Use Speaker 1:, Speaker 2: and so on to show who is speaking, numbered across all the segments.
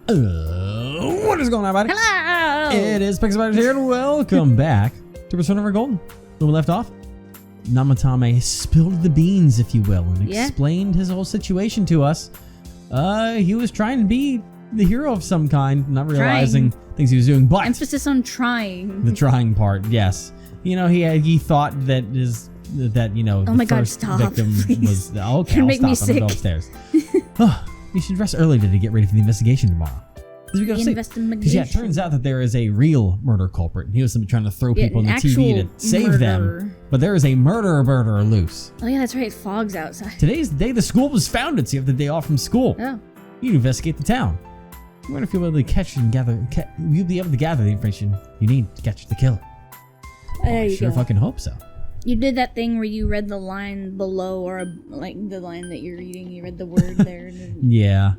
Speaker 1: What is going on, everybody?
Speaker 2: Hello!
Speaker 1: It is Pixelbiters here, and welcome back to Persona 4 Golden. When we left off, Namatame spilled the beans, if you will, and explained his whole situation to us. He was trying to be the hero of some kind, not realizing things he was doing, but...
Speaker 2: Emphasis on trying.
Speaker 1: The trying part, yes. You know, he thought that the first victim was... Okay,
Speaker 2: You're
Speaker 1: I'll
Speaker 2: make
Speaker 1: stop.
Speaker 2: me
Speaker 1: I'm
Speaker 2: sick.
Speaker 1: gonna go upstairs. You should rest early today to get ready for the investigation tomorrow. As we go to sleep. Because it turns out that there is a real murder culprit. He was trying to throw people on the TV to save them. But there is a murderer loose.
Speaker 2: Oh yeah, that's right. Fog's outside.
Speaker 1: Today's the day the school was founded, so you have the day off from school.
Speaker 2: Oh.
Speaker 1: You can investigate the town. I wonder if you'll be able to catch and gather. You'll be able to gather the information you need to catch the killer.
Speaker 2: There you
Speaker 1: sure
Speaker 2: go.
Speaker 1: Fucking hope so.
Speaker 2: You did that thing where you read the line below, or like the line that you're reading. You read the word there.
Speaker 1: Yeah.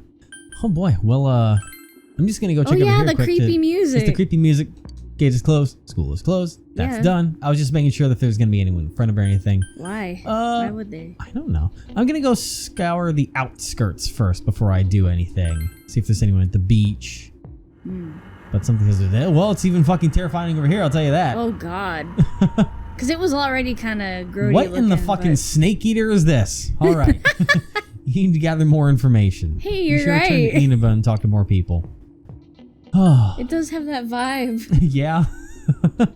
Speaker 1: Oh boy. Well, I'm just gonna go check over here.
Speaker 2: Oh yeah, the creepy music.
Speaker 1: It's the creepy music. Gate is closed. School is closed. That's done. I was just making sure that there's gonna be anyone in front of her or anything.
Speaker 2: Why? Why would they?
Speaker 1: I don't know. I'm gonna go scour the outskirts first before I do anything. See if there's anyone at the beach. But something is there. Well, it's even fucking terrifying over here. I'll tell you that.
Speaker 2: Oh god. Because it was already kind of grody
Speaker 1: What
Speaker 2: looking,
Speaker 1: in the fucking snake eater is this? All right. You need to gather more information.
Speaker 2: Hey, you're
Speaker 1: sure
Speaker 2: right.
Speaker 1: Turn to Inaba and talk to more people. Oh.
Speaker 2: It does have that vibe.
Speaker 1: Yeah. All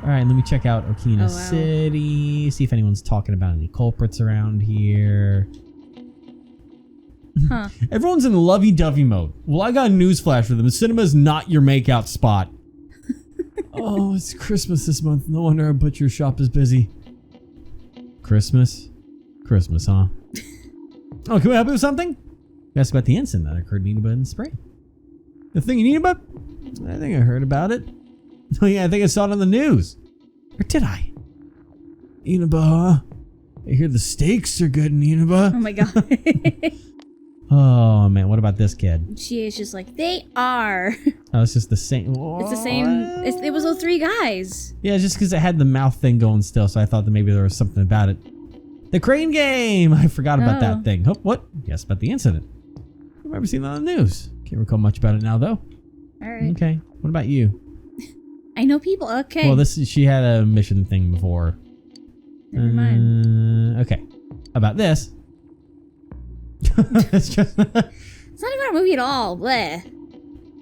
Speaker 1: right, let me check out Okina City. See if anyone's talking about any culprits around here.
Speaker 2: Huh.
Speaker 1: Everyone's in lovey-dovey mode. Well, I got a newsflash for them. The cinema's not your makeout spot. Oh, it's Christmas this month. No wonder our butcher shop is busy. Christmas? Christmas, huh? Oh, can we help you with something? You asked about the incident that occurred in Inaba in the spring. The thing in Inaba? I think I heard about it. Oh yeah, I think I saw it on the news. Or did I? Inaba. I hear the steaks are good in Inaba.
Speaker 2: Oh my god.
Speaker 1: Oh man, what about this kid?
Speaker 2: She is just like, they are.
Speaker 1: Oh, it's just the same.
Speaker 2: It's the same. It was those three guys.
Speaker 1: Yeah, just because it had the mouth thing going still, so I thought that maybe there was something about it. The crane game! I forgot about that thing. Oh, what? Yes, about the incident. I've never seen that on the news. Can't recall much about it now, though.
Speaker 2: Alright.
Speaker 1: Okay, what about you?
Speaker 2: I know people. Okay.
Speaker 1: Well, she had a mission thing before.
Speaker 2: Never mind.
Speaker 1: Okay. How about this? It's just...
Speaker 2: It's not about a movie at all. Bleh.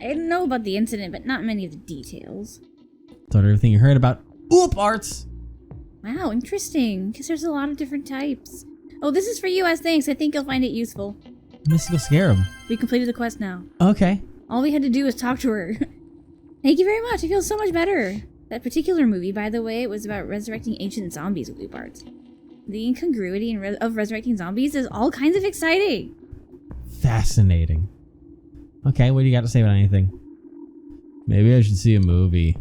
Speaker 2: I didn't know about the incident, but not many of the details.
Speaker 1: Thought everything you heard about Oop Arts.
Speaker 2: Wow, interesting. Because there's a lot of different types. Oh, this is for you as thanks. I think you'll find it useful.
Speaker 1: Mystical Scarab.
Speaker 2: We completed the quest now.
Speaker 1: Okay.
Speaker 2: All we had to do was talk to her. Thank you very much. I feel so much better. That particular movie, by the way, was about resurrecting ancient zombies with Oop Arts. The incongruity of resurrecting zombies is all kinds of exciting.
Speaker 1: Fascinating. Okay, what do you got to say about anything? Maybe I should see a movie.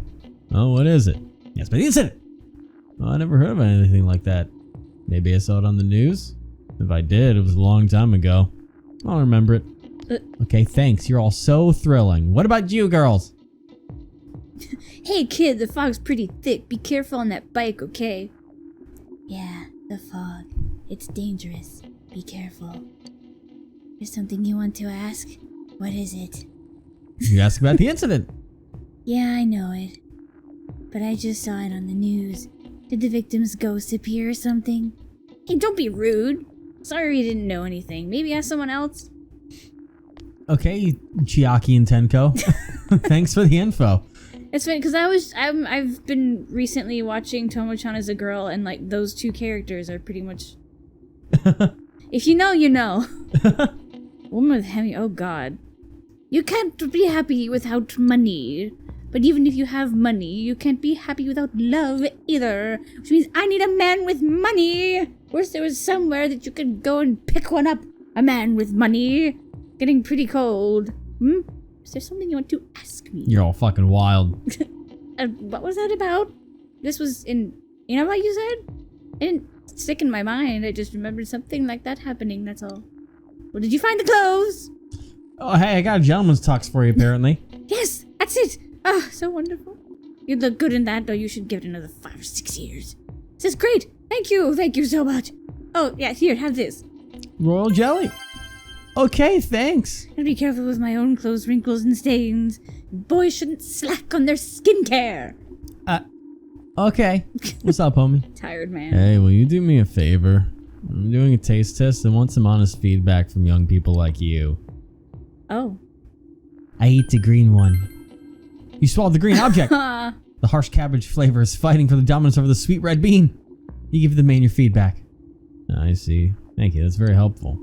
Speaker 1: Oh, what is it? Yes, but the incident. Oh, I never heard of anything like that. Maybe I saw it on the news? If I did, it was a long time ago. I'll remember it. Okay, thanks. You're all so thrilling. What about you, girls?
Speaker 2: Hey, kid, the fog's pretty thick. Be careful on that bike, okay? Yeah, the fog. It's dangerous. Be careful. There's something you want to ask? What is it?
Speaker 1: You asked about the incident.
Speaker 2: Yeah, I know it. But I just saw it on the news. Did the victim's ghost appear or something? Hey, don't be rude. Sorry you didn't know anything. Maybe ask someone else.
Speaker 1: Okay, Chiaki and Tenko. Thanks for the info.
Speaker 2: It's funny because I've been recently watching Tomo-chan as a girl, and like those two characters are pretty much. If you know, you know. Woman with Hemi. Oh God. You can't be happy without money. But even if you have money, you can't be happy without love either. Which means I need a man with money. Wish there was somewhere that you could go and pick one up. A man with money. Getting pretty cold. Is there something you want to ask me?
Speaker 1: You're all fucking wild.
Speaker 2: What was that about? This was in Inaba, you said? It didn't stick in my mind. I just remembered something like that happening, that's all. Well, did you find the clothes?
Speaker 1: Oh, hey, I got a gentleman's tux for you, apparently.
Speaker 2: Yes, that's it. Oh, so wonderful. You look good in that, though you should give it another 5 or 6 years. This is great. Thank you so much. Oh, yeah, here, have this.
Speaker 1: Royal jelly. Okay, thanks.
Speaker 2: Gotta be careful with my own clothes, wrinkles, and stains. Boys shouldn't slack on their skincare.
Speaker 1: Okay. What's up, homie?
Speaker 2: Tired man.
Speaker 1: Hey, will you do me a favor? I'm doing a taste test and want some honest feedback from young people like you.
Speaker 2: Oh.
Speaker 1: I ate the green one. You swallowed the green object. The harsh cabbage flavor is fighting for the dominance over the sweet red bean. You give the man your feedback. I see. Thank you. That's very helpful.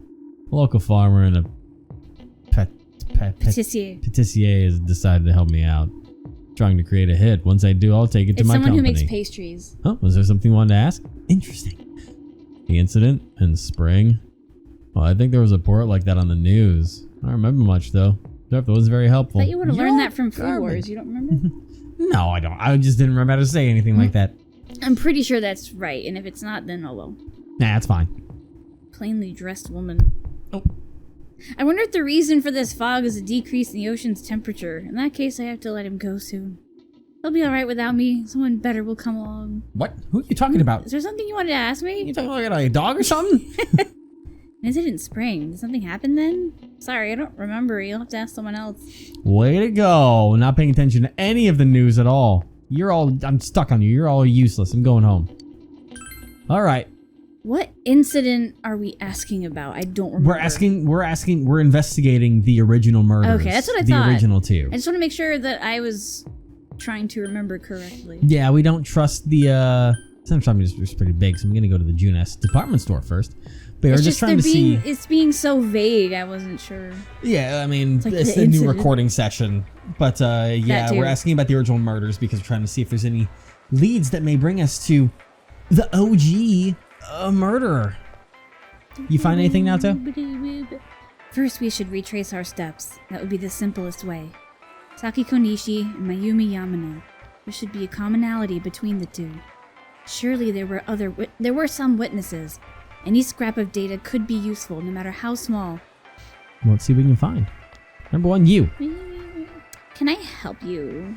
Speaker 1: A local farmer and a patissier has decided to help me out. Trying to create a hit. Once I do, I'll take it to my company.
Speaker 2: It's someone who makes pastries.
Speaker 1: Oh, was there something you wanted to ask? Interesting. The incident in spring? Well, I think there was a report like that on the news. I don't remember much, though. It was very helpful.
Speaker 2: I thought you would have learned that from Food Wars. You don't remember?
Speaker 1: No, I don't. I just didn't remember how to say anything like that.
Speaker 2: I'm pretty sure that's right, and if it's not, then oh well.
Speaker 1: Nah, that's fine.
Speaker 2: Plainly dressed woman.
Speaker 1: Oh.
Speaker 2: I wonder if the reason for this fog is a decrease in the ocean's temperature. In that case, I have to let him go soon. He'll be alright without me. Someone better will come along.
Speaker 1: What? Who are you talking about?
Speaker 2: Is there something you wanted to ask me?
Speaker 1: You talking like a dog or something?
Speaker 2: Is it in spring? Did something happen then? Sorry, I don't remember. You'll have to ask someone else.
Speaker 1: Way to go. Not paying attention to any of the news at all. I'm stuck on you. You're all useless. I'm going home. Alright.
Speaker 2: What incident are we asking about? I don't remember.
Speaker 1: We're investigating the original murders.
Speaker 2: Okay, that's what I thought.
Speaker 1: The original two.
Speaker 2: I just want to make sure that I was trying to remember correctly.
Speaker 1: Yeah, we don't trust the, sometimes it's pretty big, so I'm gonna go to the June S department store first. But we're just trying to see.
Speaker 2: It's being so vague, I wasn't sure.
Speaker 1: Yeah, I mean,
Speaker 2: like
Speaker 1: it's the new recording session. But yeah, we're asking about the original murders because we're trying to see if there's any leads that may bring us to the OG murderer. You find anything now, too?
Speaker 2: First, we should retrace our steps. That would be the simplest way. Saki Konishi and Mayumi Yamano. There should be a commonality between the two. Surely there were some witnesses. Any scrap of data could be useful, no matter how small.
Speaker 1: Well, let's see what we can find. Number one, you.
Speaker 2: Can I help you?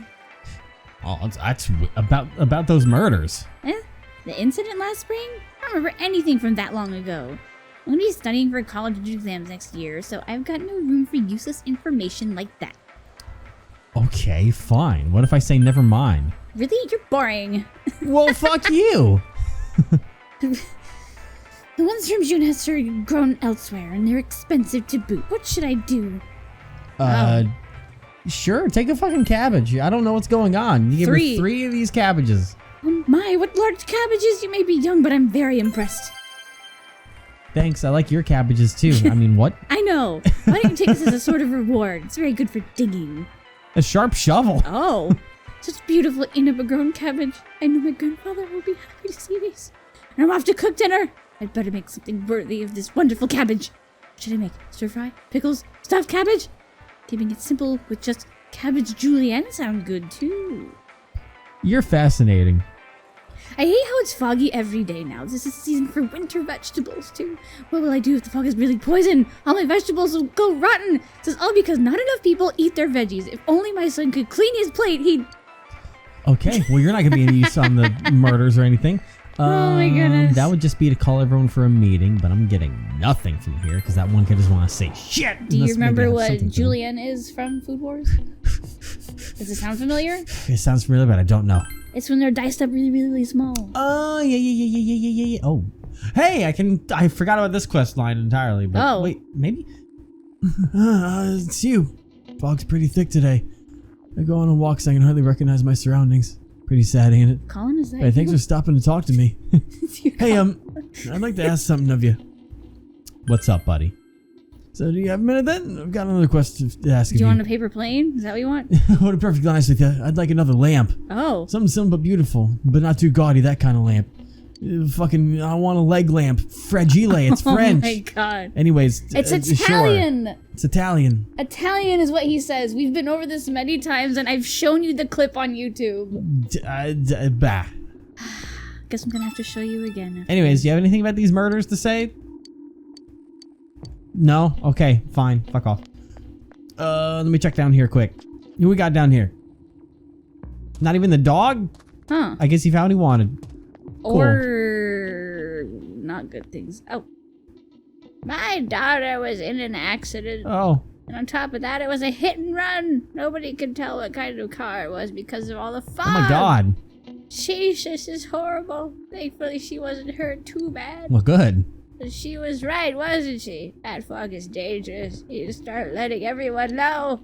Speaker 1: Oh, that's about those murders.
Speaker 2: The incident last spring? I don't remember anything from that long ago. I'm going to be studying for college exams next year, so I've got no room for useless information like that.
Speaker 1: Okay, fine. What if I say never mind?
Speaker 2: Really? You're boring.
Speaker 1: Well, fuck you.
Speaker 2: The ones from Junes are grown elsewhere, and they're expensive to boot. What should I do?
Speaker 1: Sure, take a fucking cabbage. I don't know what's going on. You give me 3 of these cabbages.
Speaker 2: Oh my, what large cabbages! You may be young, but I'm very impressed.
Speaker 1: Thanks, I like your cabbages too. I mean, what?
Speaker 2: I know. Why don't you take this as a sort of reward? It's very good for digging.
Speaker 1: A sharp shovel.
Speaker 2: Oh, such beautiful Inaba grown cabbage. I know my grandfather will be happy to see these. And I'm off to cook dinner. I'd better make something worthy of this wonderful cabbage. What should I make? Stir fry? Pickles? Stuffed cabbage? Keeping it simple with just cabbage julienne sound good too.
Speaker 1: You're fascinating.
Speaker 2: I hate how it's foggy every day now. This is season for winter vegetables too. What will I do if the fog is really poison? All my vegetables will go rotten. This is all because not enough people eat their veggies. If only my son could clean his plate, he'd...
Speaker 1: Okay, well, you're not going to be any use on the murders or anything.
Speaker 2: Oh my goodness.
Speaker 1: That would just be to call everyone for a meeting, but I'm getting nothing from here because that one kid just want to say shit.
Speaker 2: Do you remember what julienne is from Food Wars? Does it sound familiar?
Speaker 1: It sounds familiar, but I don't know.
Speaker 2: It's when they're diced up really, really, really small.
Speaker 1: Oh, yeah. Oh. Hey, I forgot about this quest line entirely, but wait, maybe? It's you. Fog's pretty thick today. I go on a walk so I can hardly recognize my surroundings. Pretty sad, ain't it?
Speaker 2: Colin, is that
Speaker 1: Hey, thanks for stopping to talk to me. Hey, I'd like to ask something of you. What's up, buddy? So, do you have a minute then? I've got another question to ask of you.
Speaker 2: Do you want a paper plane? Is that what you want?
Speaker 1: To be perfectly honest with you, I'd like another lamp.
Speaker 2: Oh.
Speaker 1: Something simple but beautiful, but not too gaudy, that kind of lamp. I want a leg lamp. Fragile, it's French.
Speaker 2: Oh my god.
Speaker 1: Anyways,
Speaker 2: it's Italian.
Speaker 1: Sure. It's Italian.
Speaker 2: Italian is what he says. We've been over this many times, and I've shown you the clip on YouTube.
Speaker 1: Bah.
Speaker 2: Guess I'm gonna have to show you again.
Speaker 1: Anyways, do you have anything about these murders to say? No? Okay, fine. Fuck off. Let me check down here quick. Who we got down here? Not even the dog?
Speaker 2: Huh.
Speaker 1: I guess he found what he wanted.
Speaker 2: Or not good things. Oh. My daughter was in an accident.
Speaker 1: Oh.
Speaker 2: And on top of that, it was a hit and run. Nobody could tell what kind of car it was because of all the fog.
Speaker 1: Oh my god.
Speaker 2: Sheesh, this is horrible. Thankfully, she wasn't hurt too bad.
Speaker 1: Well, good.
Speaker 2: But she was right, wasn't she? That fog is dangerous. You need to start letting everyone know.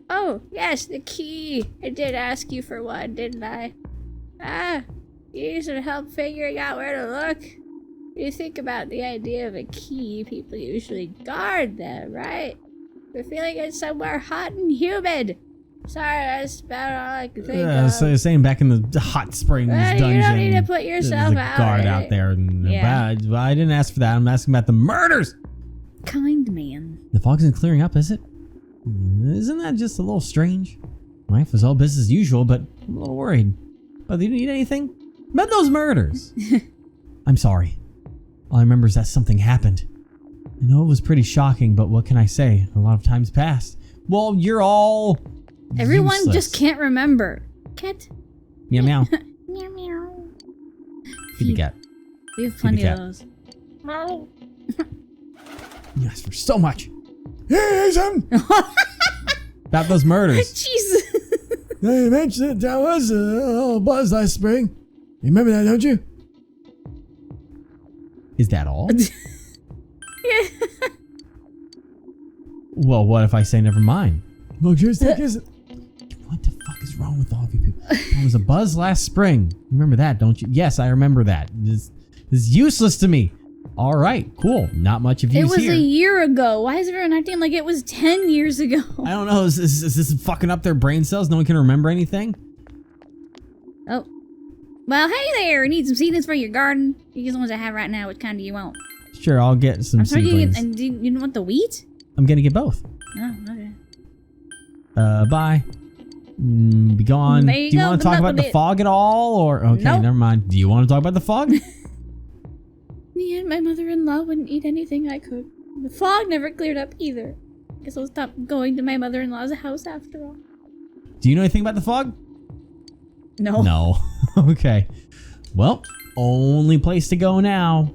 Speaker 2: Oh, yes, the key. I did ask you for one, didn't I? You need some help figuring out where to look. When you think about the idea of a key, people usually guard them, right? We're feeling it somewhere hot and humid. Sorry, that's about all I can think of.
Speaker 1: So you're saying back in the hot springs dungeon.
Speaker 2: You don't need to put yourself
Speaker 1: there's a
Speaker 2: out.
Speaker 1: guard out there. And
Speaker 2: Yeah.
Speaker 1: Well, I didn't ask for that. I'm asking about the murders.
Speaker 2: Kind man.
Speaker 1: The fog isn't clearing up, is it? Isn't that just a little strange? Life was all business as usual, but I'm a little worried. But you need anything? About those murders. I'm sorry. All I remember is that something happened. I know it was pretty shocking, but what can I say? A lot of time's passed. Well, you're all
Speaker 2: Everyone
Speaker 1: useless.
Speaker 2: just can't remember. Cat?
Speaker 1: Meow meow.
Speaker 2: Meow meow.
Speaker 1: Feed the cat.
Speaker 2: We have plenty
Speaker 1: cat.
Speaker 2: of those.
Speaker 1: You asked for so much. Hey, son! About those murders.
Speaker 2: Jeez.
Speaker 3: They mentioned it. There was a little buzz last spring. You remember that, don't you?
Speaker 1: Is that all?
Speaker 2: Yeah.
Speaker 1: Well, what if I say never mind?
Speaker 3: Look, here's the kiss.
Speaker 1: What the fuck is wrong with all of you people? There was a buzz last spring. You remember that, don't you? Yes, I remember that. This is useless to me. All right, cool. Not much of
Speaker 2: It
Speaker 1: use
Speaker 2: was
Speaker 1: here.
Speaker 2: a year ago. Why is everyone acting like it was 10 years ago?
Speaker 1: I don't know. Is this fucking up their brain cells? No one can remember anything?
Speaker 2: Oh. Well, hey there. Need some seedlings for your garden? You get the ones I have right now. Which kind do you want?
Speaker 1: Sure, I'll get some
Speaker 2: I'm sorry,
Speaker 1: seedlings.
Speaker 2: you don't want the wheat?
Speaker 1: I'm gonna get both.
Speaker 2: Oh, okay.
Speaker 1: Bye. Be gone.
Speaker 2: There you
Speaker 1: Do you
Speaker 2: go,
Speaker 1: want to
Speaker 2: good
Speaker 1: talk
Speaker 2: luck
Speaker 1: about
Speaker 2: with
Speaker 1: the
Speaker 2: it.
Speaker 1: fog at all? Or okay,
Speaker 2: Nope.
Speaker 1: never mind. Do you want to talk about the fog?
Speaker 2: Me and my mother-in-law wouldn't eat anything I could. The fog never cleared up either. Guess I'll stop going to my mother-in-law's house after all.
Speaker 1: Do you know anything about the fog?
Speaker 2: No.
Speaker 1: No. Okay. Well, only place to go now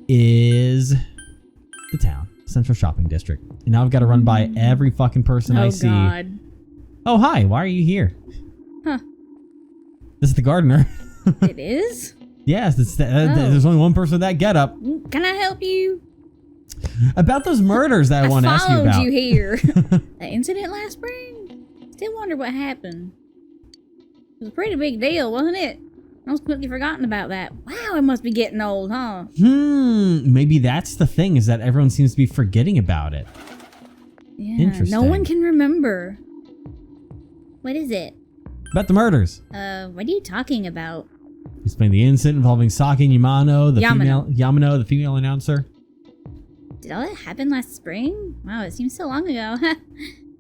Speaker 1: is the town, Central Shopping District. And now I've got to run by every fucking person I see.
Speaker 2: Oh, God.
Speaker 1: Oh, hi. Why are you here?
Speaker 2: Huh.
Speaker 1: This is the gardener.
Speaker 2: It is?
Speaker 1: Yes,
Speaker 2: Oh.
Speaker 1: there's only one person with that getup.
Speaker 2: Can I help you?
Speaker 1: About those murders that I want to ask you about.
Speaker 2: followed you here. That incident last spring? Still wonder what happened. It was a pretty big deal, wasn't it? I was completely forgotten about that. Wow, I must be getting old, huh?
Speaker 1: Maybe that's the thing, is that everyone seems to be forgetting about it.
Speaker 2: Yeah,
Speaker 1: Interesting.
Speaker 2: no one can remember. What is it?
Speaker 1: About the murders.
Speaker 2: What are you talking about?
Speaker 1: Explain the incident involving Saki and Yamano,
Speaker 2: Yamano.
Speaker 1: the female announcer.
Speaker 2: Did all that happen last spring? Wow, it seems so long ago.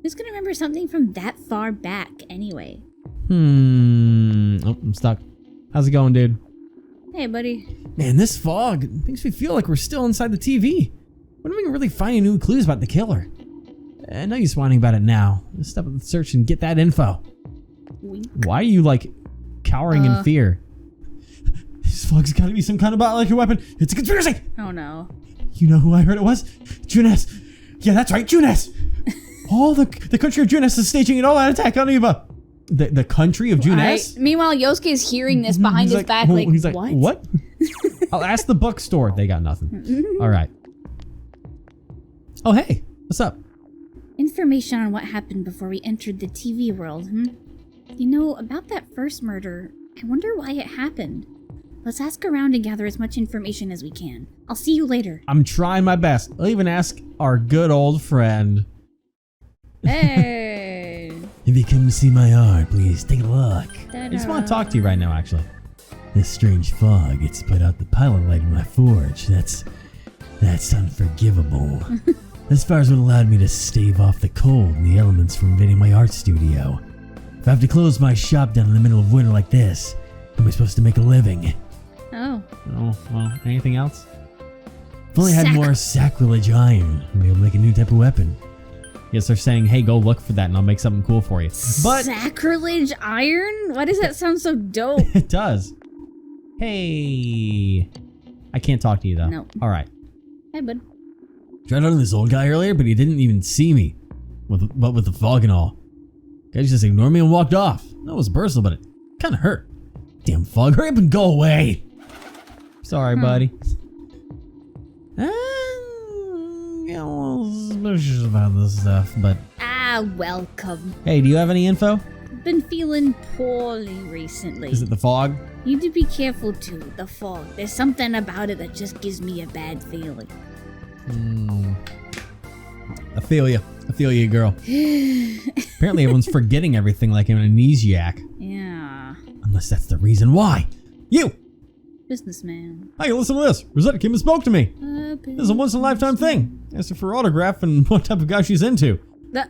Speaker 2: Who's gonna remember something from that far back, anyway?
Speaker 1: Oh, I'm stuck. How's it going, dude?
Speaker 2: Hey, buddy.
Speaker 1: Man, this fog makes me feel like we're still inside the TV. When are we gonna really find any new clues about the killer? I know you're whining about it now. Let's step up the search and get that info.
Speaker 2: Wink.
Speaker 1: Why are you, like, cowering in fear? This fog's gotta be some kind of biological weapon. It's a conspiracy!
Speaker 2: Oh, no.
Speaker 1: You know who I heard it was? Junes. Yeah, that's right, Junes. All the country of Junes is staging an all-out attack on Eva. The country of Junes?
Speaker 2: Meanwhile, Yosuke's hearing this behind his back, like,
Speaker 1: he's like,
Speaker 2: what?
Speaker 1: what? I'll ask the bookstore. They got nothing. All right. Oh, hey. What's up?
Speaker 2: Information on what happened before we entered the TV world, You know, about that first murder, I wonder why it happened. Let's ask around and gather as much information as we can. I'll see you later.
Speaker 1: I'm trying my best. I'll even ask our good old friend.
Speaker 2: Hey!
Speaker 3: If you come to see my art, please take a look.
Speaker 1: I just want to talk to you right now, actually.
Speaker 3: This strange fog, it's put out the pilot light in my forge. That's unforgivable. As far as what allowed me to stave off the cold and the elements from invading my art studio. If I have to close my shop down in the middle of winter like this, how am I supposed to make a living?
Speaker 2: Oh.
Speaker 1: Oh, well, anything else?
Speaker 3: If only I had more sacrilege iron, I'd be able to make a new type of weapon.
Speaker 1: Yes, they're saying, hey, go look for that and I'll make something cool for you. But
Speaker 2: Sacrilege iron? Why does that sound so dope?
Speaker 1: it does. Hey. I can't talk to you, though.
Speaker 2: No.
Speaker 1: All right.
Speaker 2: Hey, bud.
Speaker 1: Tried hunting this old guy earlier, but he didn't even see me. But with the fog and all. Guy just ignored me and walked off. That was personal, but it kind of hurt. Damn fog, hurry up and go away. Sorry, buddy. Yeah, well, suspicious about this stuff, but...
Speaker 2: Welcome.
Speaker 1: Hey, do you have any info?
Speaker 2: Been feeling poorly recently.
Speaker 1: Is it the fog?
Speaker 2: You need to be careful too, the fog. There's something about it that just gives me a bad feeling.
Speaker 1: I feel you, girl. Apparently everyone's forgetting everything like an amnesiac.
Speaker 2: Yeah.
Speaker 1: Unless that's the reason why. You!
Speaker 2: Businessman.
Speaker 1: Hey, listen to this. Rosetta came and spoke to me. This is a once-in-a-lifetime thing. Asked her for her autograph and what type of guy she's into.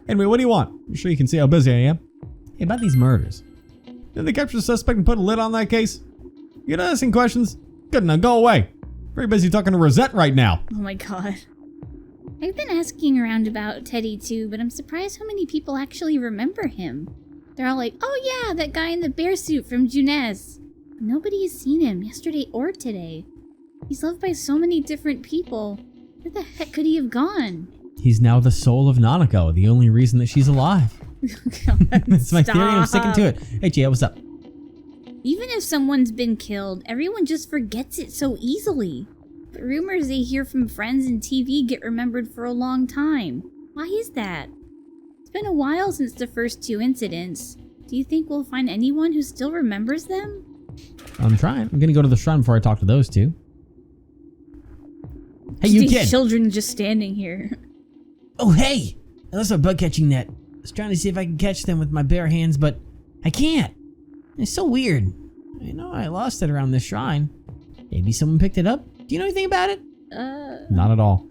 Speaker 1: Anyway, what do you want? I'm sure you can see how busy I am. Hey, about these murders. Did they capture the suspect and put a lid on that case? You're not asking questions? Good, now go away. Very busy talking to Rosette right now.
Speaker 2: Oh my god. I've been asking around about Teddy too, but I'm surprised how many people actually remember him. They're all like, oh yeah, that guy in the bear suit from Junez. Nobody has seen him yesterday or today. He's loved by so many different people. Where the heck could he have gone?
Speaker 1: He's now the soul of Nanako, the only reason that she's alive.
Speaker 2: God,
Speaker 1: It's my theory and I'm sticking to it. Hey, Gia, what's up?
Speaker 2: Even if someone's been killed, everyone just forgets it so easily. But rumors they hear from friends and TV get remembered for a long time. Why is that? It's been a while since the first 2 incidents. Do you think we'll find anyone who still remembers them?
Speaker 1: I'm trying. I'm gonna go to the shrine before I talk to those two. Hey, you
Speaker 2: These
Speaker 1: kid!
Speaker 2: children just standing here.
Speaker 3: Oh, hey! I lost a bug catching net. I was trying to see if I could catch them with my bare hands, but I can't. It's so weird. I know I lost it around this shrine. Maybe someone picked it up? Do you know anything about it?
Speaker 1: Not at all.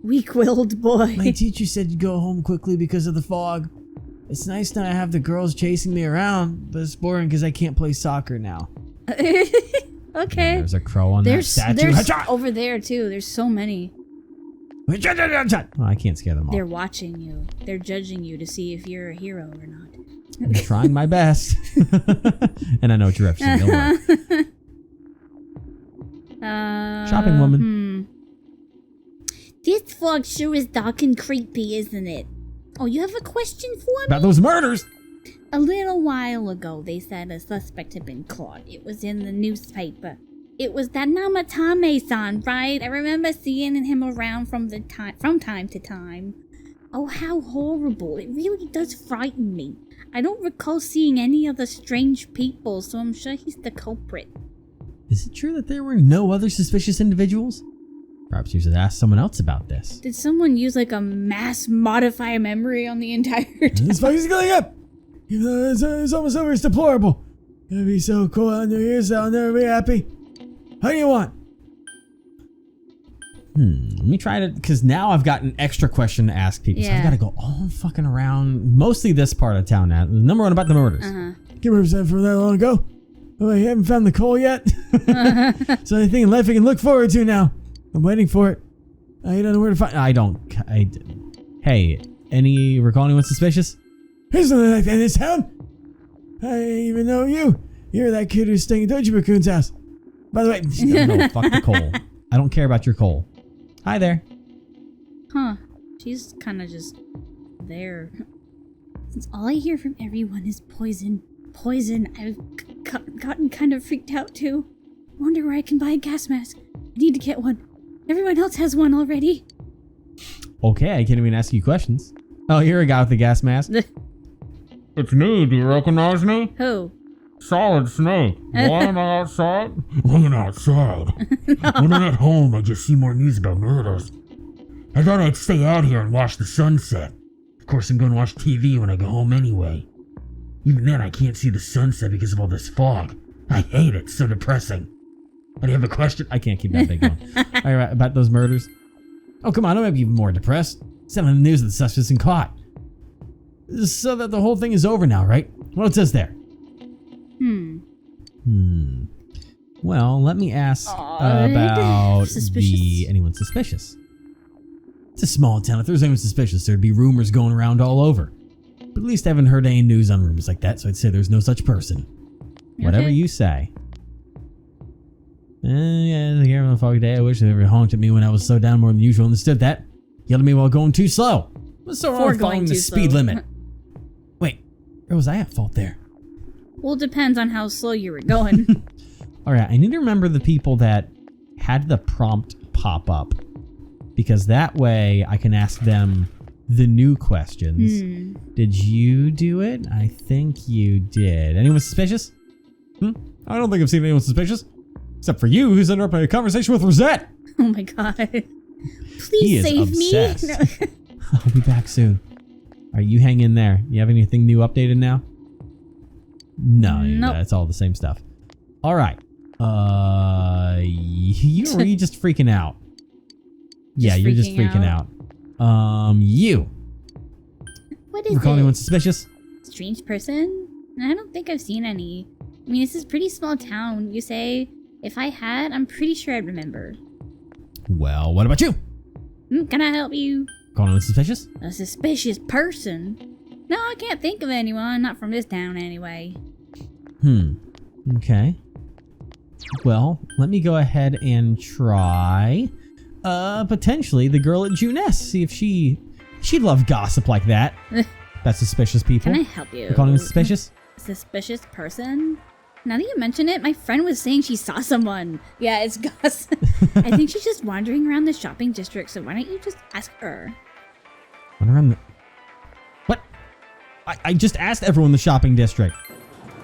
Speaker 2: Weak-willed boy.
Speaker 3: My teacher said to go home quickly because of the fog. It's nice not to have the girls chasing me around, but it's boring because I can't play soccer now.
Speaker 2: Okay.
Speaker 1: There's a crow on that statue.
Speaker 2: There's over there too. There's so many.
Speaker 1: Oh, I can't scare them all.
Speaker 2: They're watching you. They're judging you to see if you're a hero or not.
Speaker 1: I'm trying my best. And I know what you're referencing. Don't worry. Shopping woman.
Speaker 2: This fog sure is dark and creepy, isn't it? Oh, you have a question for me?
Speaker 1: About those murders!
Speaker 2: A little while ago, they said a suspect had been caught. It was in the newspaper. It was that Namatame-san, right? I remember seeing him around from time to time. Oh, how horrible. It really does frighten me. I don't recall seeing any other strange people, so I'm sure he's the culprit.
Speaker 1: Is it true that there were no other suspicious individuals? Perhaps you should ask someone else about this.
Speaker 2: Did someone use like a mass modify memory on the entire time?
Speaker 3: This fog is going up! Even though it's almost over, it's deplorable. It'll be so cold on New Year's that I'll never be happy. How do you want?
Speaker 1: Let me try to, because now I've got an extra question to ask people. So I've got to go all fucking around, mostly this part of town now. Number 1 about the murders.
Speaker 3: Get represented from that long ago. Oh, I haven't found the coal yet. So anything in life I can look forward to now. I'm waiting for it. I don't know where to find.
Speaker 1: Hey, any recall anyone suspicious?
Speaker 3: There's nothing like that in this town. I even know you. You're that kid who's staying at Doji-Bakun's house. By the way,
Speaker 1: No, fuck the coal. I don't care about your coal. Hi there.
Speaker 2: Huh. She's kind of just there. Since all I hear from everyone is poison, I've gotten kind of freaked out too. Wonder where I can buy a gas mask. I need to get one. Everyone else has one already.
Speaker 1: Okay, I can't even ask you questions. Oh, you're a guy with the gas mask.
Speaker 4: It's me. Do you recognize me?
Speaker 2: Who?
Speaker 4: Solid Snake. Why am I outside? I'm outside. When I'm at home, I just see more news about murders. I thought I'd stay out here and watch the sunset. Of course, I'm going to watch TV when I go home anyway. Even then, I can't see the sunset because of all this fog. I hate it. It's so depressing. Do you have a question?
Speaker 1: I can't keep that big going. All right, about those murders. Oh, come on, don't make me even more depressed. It's not on the news that the suspect's been caught. So that the whole thing is over now, right? What it says there? Well, let me ask about anyone suspicious. It's a small town. If there was anyone suspicious, there'd be rumors going around all over. But at least I haven't heard any news on rumors like that, so I'd say there's no such person. Whatever you say. Yeah, here on a foggy day, I wish they ever honked at me when I was so down more than usual. Understood that. Yelled at me while going too slow. Was so wrong following the speed limit. Wait, where was I at fault there?
Speaker 2: Well, it depends on how slow you were going.
Speaker 1: Alright, I need to remember the people that had the prompt pop up. Because that way I can ask them the new questions. Did you do it? I think you did. Anyone suspicious? I don't think I've seen anyone suspicious. Except for you, who's interrupting a conversation with Rosette.
Speaker 2: Oh my god. Please save me. No.
Speaker 1: I'll be back soon. Alright, you hang in there. You have anything new updated now? No,
Speaker 2: Nope.
Speaker 1: It's all the same stuff. Alright. You or are you just freaking out? Yeah, you're just freaking out. You.
Speaker 2: What is
Speaker 1: Recall
Speaker 2: it?
Speaker 1: anyone suspicious?
Speaker 2: Strange person? I don't think I've seen any. I mean, this is a pretty small town. You say, if I had, I'm pretty sure I'd remember.
Speaker 1: Well, what about you?
Speaker 2: Can I help you?
Speaker 1: Recall anyone suspicious?
Speaker 2: A suspicious person? No, I can't think of anyone. Not from this town, anyway.
Speaker 1: Okay. Well, let me go ahead and try, potentially the girl at Juness. See if she'd love gossip like that. That's suspicious people.
Speaker 2: Can I help you?
Speaker 1: Recall anyone suspicious?
Speaker 2: Suspicious person? Now that you mention it, my friend was saying she saw someone. Yeah, it's Gus. I think she's just wandering around the shopping district, so why don't you just ask her?
Speaker 1: What? I just asked everyone in the shopping district.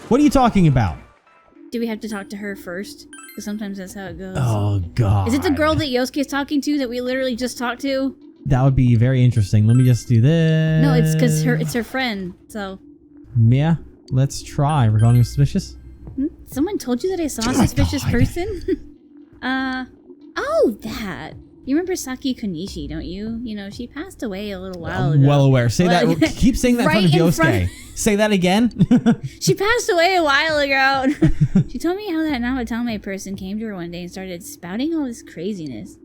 Speaker 1: What are you talking about?
Speaker 2: Do we have to talk to her first? Because sometimes that's how it goes.
Speaker 1: Oh, God.
Speaker 2: Is it the girl that Yosuke's talking to that we literally just talked to?
Speaker 1: That would be very interesting. Let me just do this.
Speaker 2: No, it's because it's her friend, so...
Speaker 1: Yeah, let's try. Recall anyone suspicious?
Speaker 2: Someone told you that I saw a suspicious person? Oh, that. You remember Saki Konishi, don't you? You know, she passed away a little while ago.
Speaker 1: I'm well aware. Say that. Keep saying that
Speaker 2: Right
Speaker 1: in front of
Speaker 2: in front
Speaker 1: Yosuke. Say that again.
Speaker 2: She passed away a while ago. She told me how that Namatame person came to her one day and started spouting all this craziness.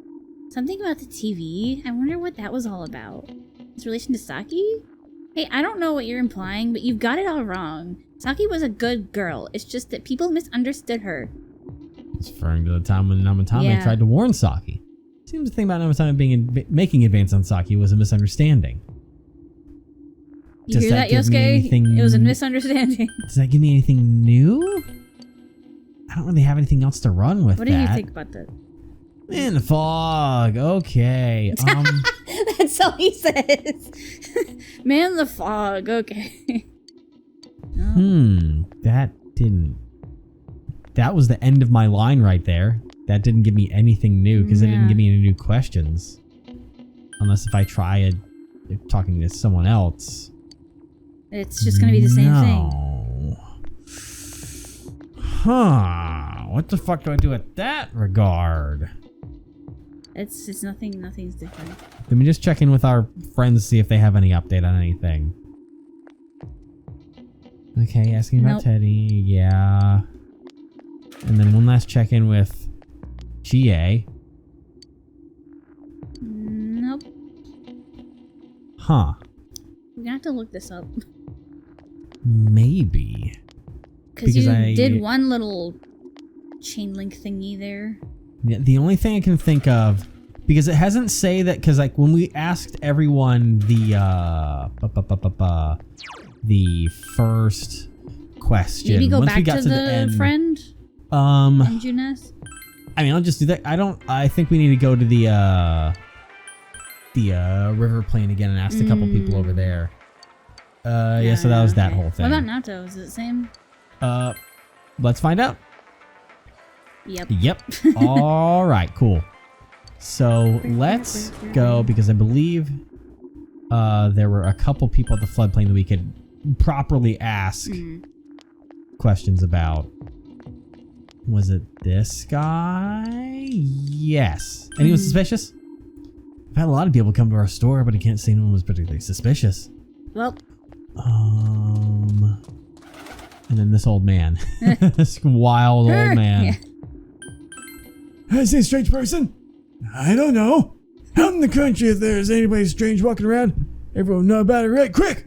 Speaker 2: Something about the TV. I wonder what that was all about. Its relation to Saki? Hey, I don't know what you're implying, but you've got it all wrong. Saki was a good girl. It's just that people misunderstood her.
Speaker 1: It's referring to the time when Namatame tried to warn Saki. Seems the thing about Namatame making advance on Saki was a misunderstanding.
Speaker 2: You hear that, Yosuke? It was a misunderstanding.
Speaker 1: Does that give me anything new? I don't really have anything else to run with.
Speaker 2: What do you think about that?
Speaker 1: In the fog. Okay.
Speaker 2: That's all he says. Man in the fog. Okay.
Speaker 1: That didn't. That was the end of my line right there. That didn't give me anything new because it didn't give me any new questions. Unless if I try talking to someone else.
Speaker 2: It's just gonna be the same thing.
Speaker 1: What the fuck do I do at that regard?
Speaker 2: It's nothing's different.
Speaker 1: Let me just check in with our friends to see if they have any update on anything. Okay, asking about Teddy, yeah. And then one last check in with GA.
Speaker 2: Nope.
Speaker 1: Huh.
Speaker 2: We're gonna have to look this up.
Speaker 1: Maybe.
Speaker 2: Because you did one little chain link thingy there.
Speaker 1: Yeah, the only thing I can think of, because it hasn't say that, because like when we asked everyone the first question,
Speaker 2: maybe go
Speaker 1: once
Speaker 2: back
Speaker 1: we got
Speaker 2: to
Speaker 1: the
Speaker 2: the
Speaker 1: end,
Speaker 2: friend. And Juness.
Speaker 1: I mean, I'll just do that. I think we need to go to the river plane again and ask a couple people over there. Yeah, so that was that whole thing.
Speaker 2: What about Nato? Is it the same?
Speaker 1: Let's find out.
Speaker 2: Yep.
Speaker 1: All right, cool. So let's go, because I believe there were a couple people at the floodplain that we could properly ask questions about. Was it this guy? Yes. Anyone suspicious? I've had a lot of people come to our store, but I can't say anyone was particularly suspicious.
Speaker 2: Well.
Speaker 1: And then this old man. This wild old man.
Speaker 2: Yeah.
Speaker 4: I say strange person? I don't know. Out in the country, if there's anybody strange walking around, everyone know about it right quick.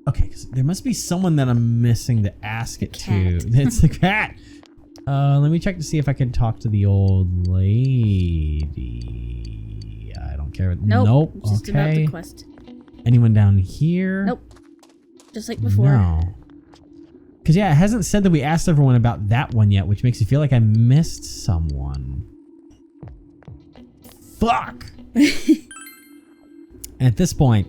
Speaker 1: Okay, there must be someone that I'm missing to ask it to. It's the cat. Let me check to see if I can talk to the old lady. I don't care.
Speaker 2: Nope. Just about
Speaker 1: okay.
Speaker 2: the quest.
Speaker 1: Anyone down here?
Speaker 2: Nope. Just like before.
Speaker 1: No. Because, yeah, it hasn't said that we asked everyone about that one yet, which makes me feel like I missed someone. Fuck! At this point,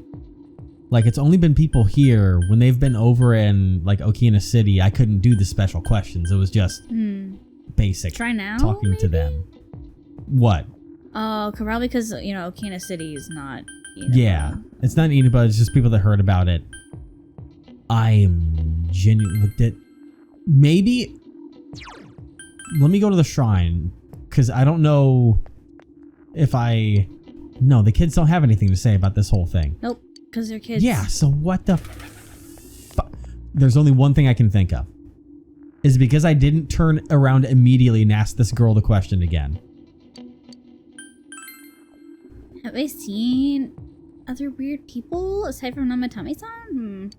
Speaker 1: like, it's only been people here. When they've been over in, like, Okina City, I couldn't do the special questions. It was just basic.
Speaker 2: Try now,
Speaker 1: talking to
Speaker 2: maybe?
Speaker 1: them. What?
Speaker 2: Oh, probably because, you know, Okina City is not Inaba.
Speaker 1: Yeah. It's not Inaba, it's just people that heard about it. I am genuine with it. Maybe. Let me go to the shrine. Because I don't know if I. No, the kids don't have anything to say about this whole thing.
Speaker 2: Nope. Because they're kids.
Speaker 1: Yeah, so what the fuck? There's only one thing I can think of. Is because I didn't turn around immediately and ask this girl the question again.
Speaker 2: Have I seen other weird people aside from Namatame-san?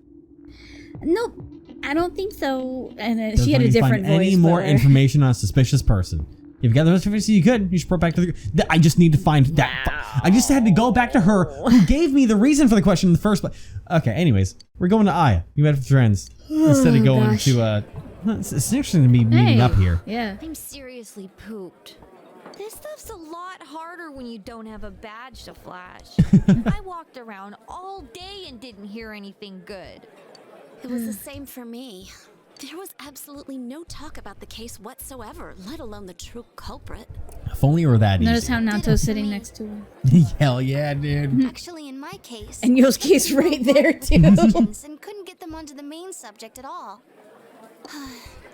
Speaker 2: Nope. I don't think so. And she had a different voice.
Speaker 1: Any more information on a suspicious person? If you got the most information you could, you should report back to the. I just need to find that. I just had to go back to her who gave me the reason for the question in the first place. Okay, anyways, we're going to Aya. You met with friends instead of going to. It's interesting to be meeting up here.
Speaker 2: Yeah.
Speaker 5: I'm seriously pooped. This stuff's a lot harder when you don't have a badge to flash. I walked around all day and didn't hear anything good.
Speaker 6: It was the same for me. There was absolutely no talk about the case whatsoever, let alone the true culprit.
Speaker 1: If only it were that
Speaker 2: Notice
Speaker 1: easy.
Speaker 2: how Naoto's sitting next to her.
Speaker 1: Hell yeah, dude.
Speaker 6: Actually, in my case,
Speaker 2: And Yosuke's right there, too.
Speaker 6: and couldn't get them onto the main subject at all.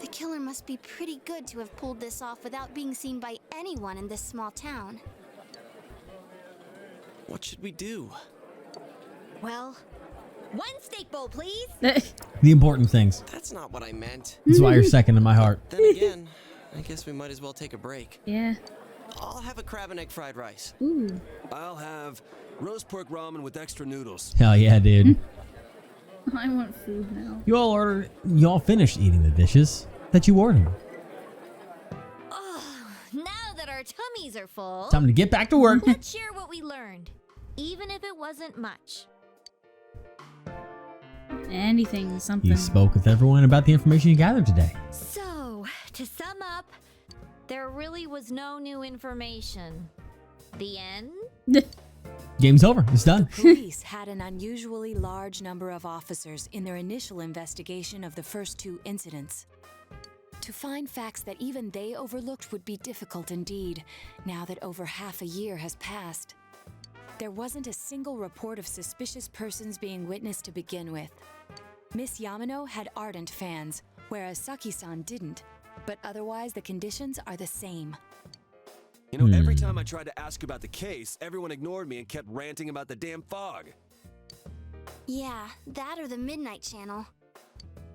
Speaker 6: The killer must be pretty good to have pulled this off without being seen by anyone in this small town.
Speaker 7: What should we do?
Speaker 5: Well, one steak bowl, please.
Speaker 1: The important things.
Speaker 7: That's not what I meant.
Speaker 1: That's why you're second in my heart.
Speaker 7: Then again, I guess we might as well take a break.
Speaker 2: Yeah.
Speaker 7: I'll have a crab and egg fried rice.
Speaker 2: Ooh.
Speaker 8: I'll have roast pork ramen with extra noodles.
Speaker 1: Hell yeah, dude.
Speaker 2: I want food now.
Speaker 1: You all finished eating the dishes that you ordered.
Speaker 5: Oh, now that our tummies are full,
Speaker 1: Time to get back to work.
Speaker 5: let's share what we learned, even if it wasn't much.
Speaker 2: Anything, something.
Speaker 1: You spoke with everyone about the information you gathered today.
Speaker 5: So, to sum up, there really was no new information. The end?
Speaker 1: Game's over. It's done.
Speaker 9: Police had an unusually large number of officers in their initial investigation of the first two incidents. To find facts that even they overlooked would be difficult indeed, now that over half a year has passed. There wasn't a single report of suspicious persons being witnessed to begin with. Miss Yamano had ardent fans, whereas Saki-san didn't, but otherwise the conditions are the same.
Speaker 8: You know, every time I tried to ask about the case, everyone ignored me and kept ranting about the damn fog.
Speaker 6: Yeah, that or the Midnight Channel.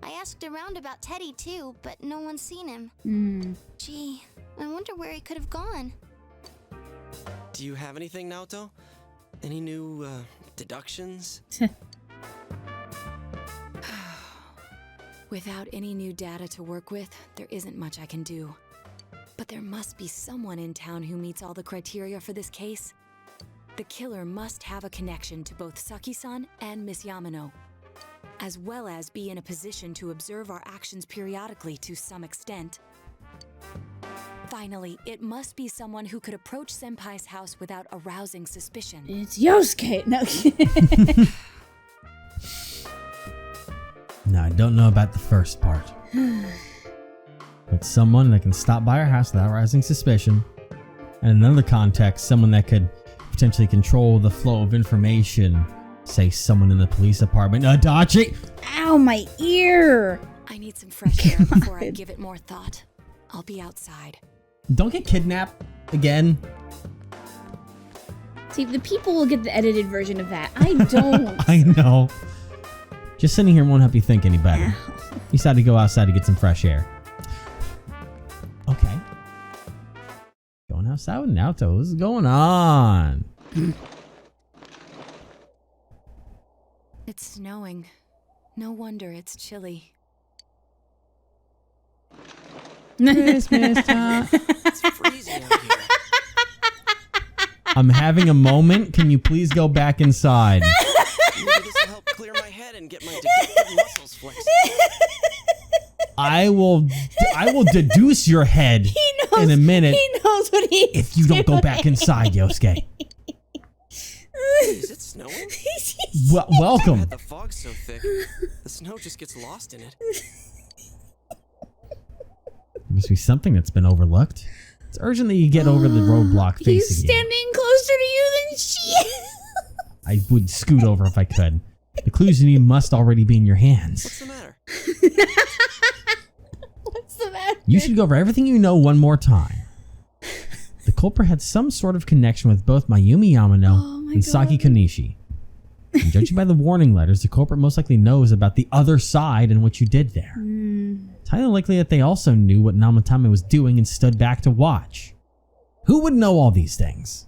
Speaker 6: I asked around about Teddy too, but no one's seen him. Gee, I wonder where he could have gone.
Speaker 7: Do you have anything, Naoto? Any new, deductions?
Speaker 9: Without any new data to work with, there isn't much I can do. But there must be someone in town who meets all the criteria for this case. The killer must have a connection to both Saki-san and Miss Yamano, as well as be in a position to observe our actions periodically to some extent. Finally, it must be someone who could approach Senpai's house without arousing suspicion.
Speaker 2: It's Yosuke. No.
Speaker 1: No, I don't know about the first part. But someone that can stop by our house without arousing suspicion. And in another context, someone that could potentially control the flow of information. Say someone in the police department. Adachi!
Speaker 2: Ow, my ear.
Speaker 9: I need some fresh air before I give it more thought. I'll be outside.
Speaker 1: Don't get kidnapped again.
Speaker 2: See, the people will get the edited version of that. I don't.
Speaker 1: I know. Just sitting here won't help you think any better. You decided to go outside to get some fresh air. Okay. Going outside with Naoto. What's going on?
Speaker 9: It's snowing. No wonder it's chilly.
Speaker 1: Christmas time.
Speaker 7: It's freezing out here.
Speaker 1: I'm having a moment. Can you please go back inside?
Speaker 7: Maybe this will help clear my head and get my deductive muscles flexed.
Speaker 1: I will deduce your head in a minute
Speaker 2: He knows what he's
Speaker 1: if you don't go back inside, Yosuke.
Speaker 7: Is it snowing?
Speaker 1: Welcome.
Speaker 7: God, the fog's so thick. The snow just gets lost in it.
Speaker 1: Must be something that's been overlooked. It's urgent that you get over the roadblock facing
Speaker 2: He's
Speaker 1: you.
Speaker 2: standing closer to you than she is.
Speaker 1: I would scoot over if I could. The clues you need must already be in your hands.
Speaker 7: What's the matter?
Speaker 2: What's the matter?
Speaker 1: You should go over everything you know one more time. The culprit had some sort of connection with both Mayumi Yamano and Saki Konishi. And judging by the warning letters, the culprit most likely knows about the other side and what you did there. It's highly likely that they also knew what Namatame was doing and stood back to watch. Who would know all these things?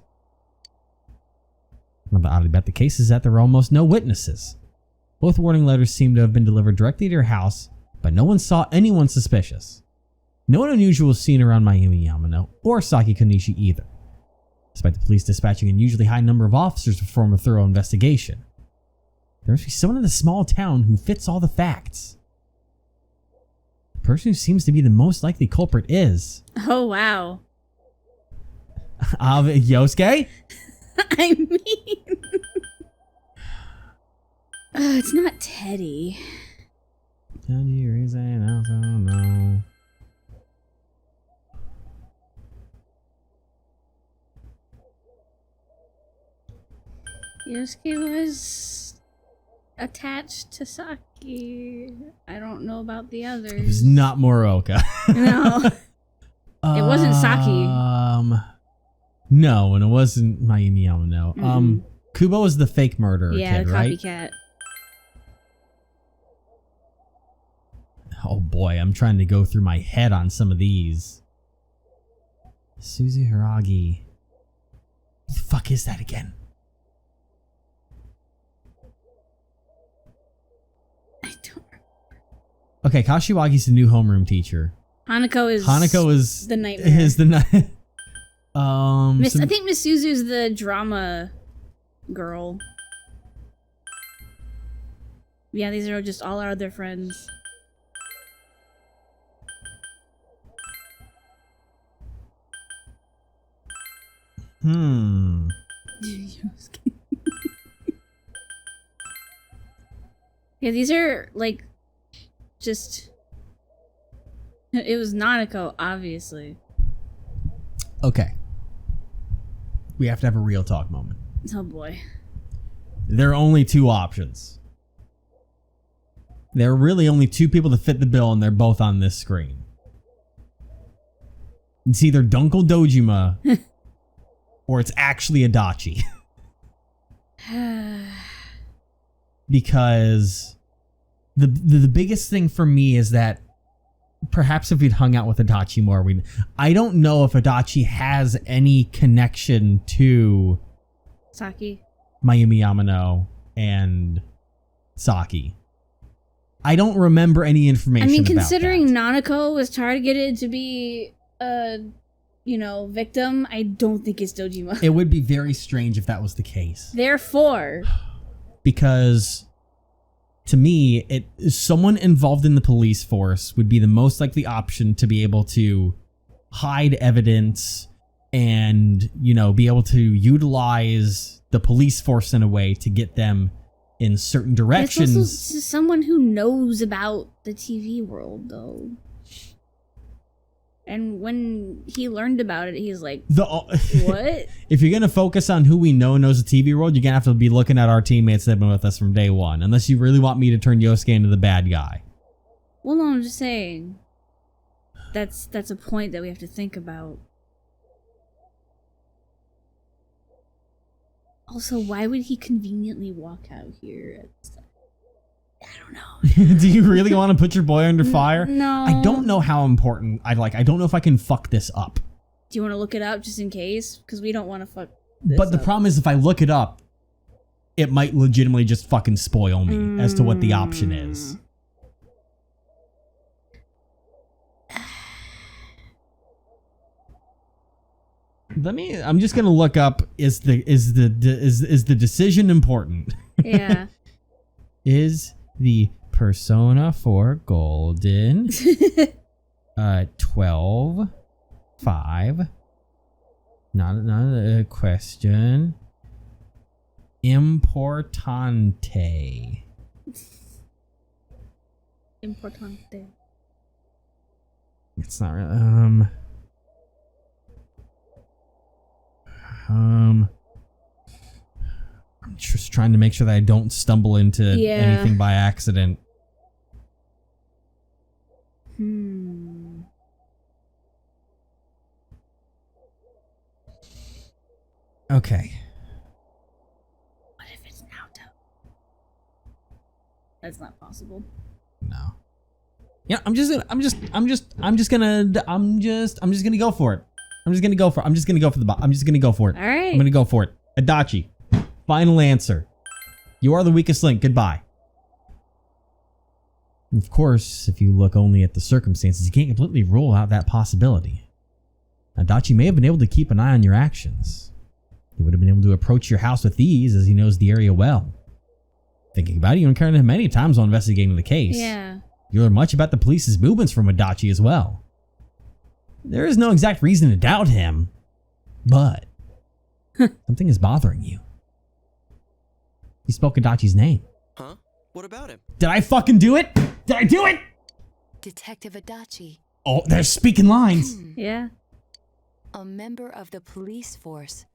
Speaker 1: The odd about the case is that there are almost no witnesses. Both warning letters seem to have been delivered directly to your house, but no one saw anyone suspicious. No one unusual was seen around Mayumi Yamano or Saki Konishi either, despite the police dispatching an unusually high number of officers to perform a thorough investigation. There must be someone in the small town who fits all the facts. The person who seems to be the most likely culprit is...
Speaker 2: Oh, wow.
Speaker 1: Yosuke?
Speaker 2: I mean... it's not Teddy.
Speaker 1: Tell you reason, I don't know.
Speaker 2: Yosuke was attached to Saki. I don't know about the others.
Speaker 1: It was not Moroka.
Speaker 2: No. It wasn't Saki.
Speaker 1: No, and it wasn't Mayumi Yamano. Kubo was the fake murderer kid,
Speaker 2: the
Speaker 1: right?
Speaker 2: copycat.
Speaker 1: Oh boy, I'm trying to go through my head on some of these. Suzy Hiragi. What the fuck is that again?
Speaker 2: I don't remember.
Speaker 1: Okay, Kashiwagi's the new homeroom teacher.
Speaker 2: Hanako is
Speaker 1: the
Speaker 2: nightmare.
Speaker 1: Is the night.
Speaker 2: I think Miss Suzu's the drama girl. Yeah, these are just all our other friends. Yeah, these are like just... It was Nanako, obviously.
Speaker 1: Okay. We have to have a real talk moment.
Speaker 2: Oh boy.
Speaker 1: There are only two options. There are really only two people that fit the bill, and they're both on this screen. It's either Dunkel Dojima or it's actually Adachi. Because the biggest thing for me is that perhaps if we'd hung out with Adachi more, I don't know if Adachi has any connection to
Speaker 2: Saki.
Speaker 1: Mayumi Yamano and Saki. I don't remember any information.
Speaker 2: I mean,
Speaker 1: about
Speaker 2: considering
Speaker 1: that.
Speaker 2: Nanako was targeted to be a, victim, I don't think it's Dojima.
Speaker 1: It would be very strange if that was the case.
Speaker 2: Therefore,
Speaker 1: because to me, someone involved in the police force would be the most likely option to be able to hide evidence and, be able to utilize the police force in a way to get them in certain directions.
Speaker 2: it's also someone who knows about the TV world, though. And when he learned about it, he's like, what?
Speaker 1: If you're going to focus on who we know knows the TV world, you're going to have to be looking at our teammates that have been with us from day one. Unless you really want me to turn Yosuke into the bad guy.
Speaker 2: Well, no, I'm just saying. That's a point that we have to think about. Also, why would he conveniently walk out here? I don't know.
Speaker 1: Do you really want to put your boy under fire?
Speaker 2: No.
Speaker 1: I don't know how important. I don't know if I can fuck this up.
Speaker 2: Do you want to look it up just in case? Because we don't want to fuck this
Speaker 1: But the
Speaker 2: up.
Speaker 1: problem is if I look it up, it might legitimately just fucking spoil me as to what the option is. I'm just gonna look up. Is the decision important?
Speaker 2: Yeah.
Speaker 1: Is the Persona 4 Golden 12 5? Not a question. Importante.
Speaker 2: Importante.
Speaker 1: It's not really. I'm just trying to make sure that I don't stumble into anything by accident. Okay.
Speaker 2: What if it's Naoto? That's not possible.
Speaker 1: No. Yeah, I'm just gonna go for it. I'm just gonna go for it.
Speaker 2: All right.
Speaker 1: I'm gonna go for it. Adachi, final answer. You are the weakest link. Goodbye. Of course, if you look only at the circumstances, you can't completely rule out that possibility. Adachi may have been able to keep an eye on your actions. He would have been able to approach your house with ease as he knows the area well. Thinking about it, you encountered him many times while investigating the case.
Speaker 2: Yeah.
Speaker 1: You learn much about the police's movements from Adachi as well. There is no exact reason to doubt him, but something is bothering you. He spoke Adachi's name.
Speaker 7: Huh? What about him?
Speaker 1: Did I fucking do it? Did I do it?
Speaker 9: Detective Adachi.
Speaker 1: Oh, they're speaking lines.
Speaker 2: Yeah.
Speaker 9: A member of the police force.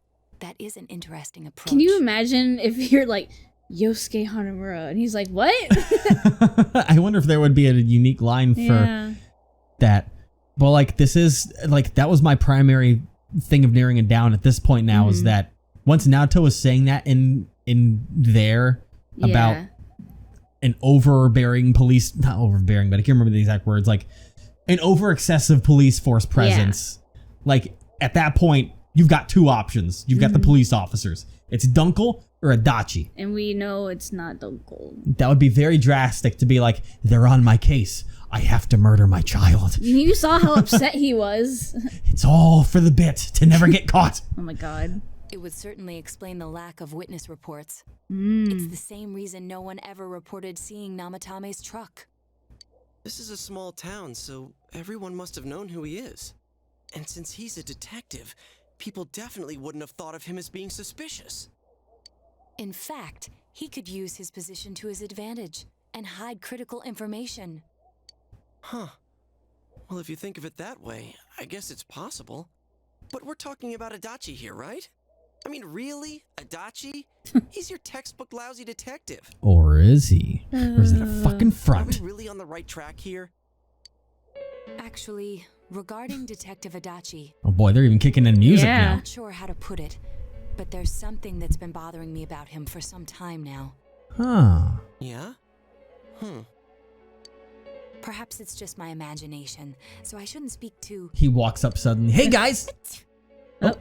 Speaker 9: That is an interesting approach.
Speaker 2: Can you imagine if you're like Yosuke Hanamura and he's like, what?
Speaker 1: I wonder if there would be a unique line for that. Well, like, this is, like, that was my primary thing of narrowing it down at this point now, is that once Naoto was saying that in there about an overbearing police, not overbearing, but I can't remember the exact words, like an over excessive police force presence. Like, at that point, you've got two options. You've got the police officers. It's Dunkel or Adachi.
Speaker 2: And we know it's not Dunkel.
Speaker 1: That would be very drastic to be like, they're on my case. I have to murder my child.
Speaker 2: You saw how upset he was.
Speaker 1: It's all for the bit to never get caught.
Speaker 2: Oh my god.
Speaker 9: It would certainly explain the lack of witness reports. It's the same reason no one ever reported seeing Namatame's truck.
Speaker 7: This is a small town, so everyone must have known who he is. And since he's a detective, people definitely wouldn't have thought of him as being suspicious.
Speaker 9: In fact, he could use his position to his advantage and hide critical information.
Speaker 7: Huh. Well, if you think of it that way, I guess it's possible. But we're talking about Adachi here, right? I mean, really? Adachi? He's your textbook lousy detective.
Speaker 1: Or is he? Or is it a fucking front?
Speaker 7: Are we really on the right track here?
Speaker 9: Actually, regarding Detective Adachi,
Speaker 1: Oh boy, they're even kicking in music
Speaker 2: Yeah.
Speaker 1: now.
Speaker 9: not sure how to put it, but there's something that's been bothering me about him for some time now.
Speaker 1: Huh.
Speaker 7: Yeah?
Speaker 9: Perhaps it's just my imagination, so I shouldn't speak too...
Speaker 1: He walks up suddenly. Hey guys! Oh,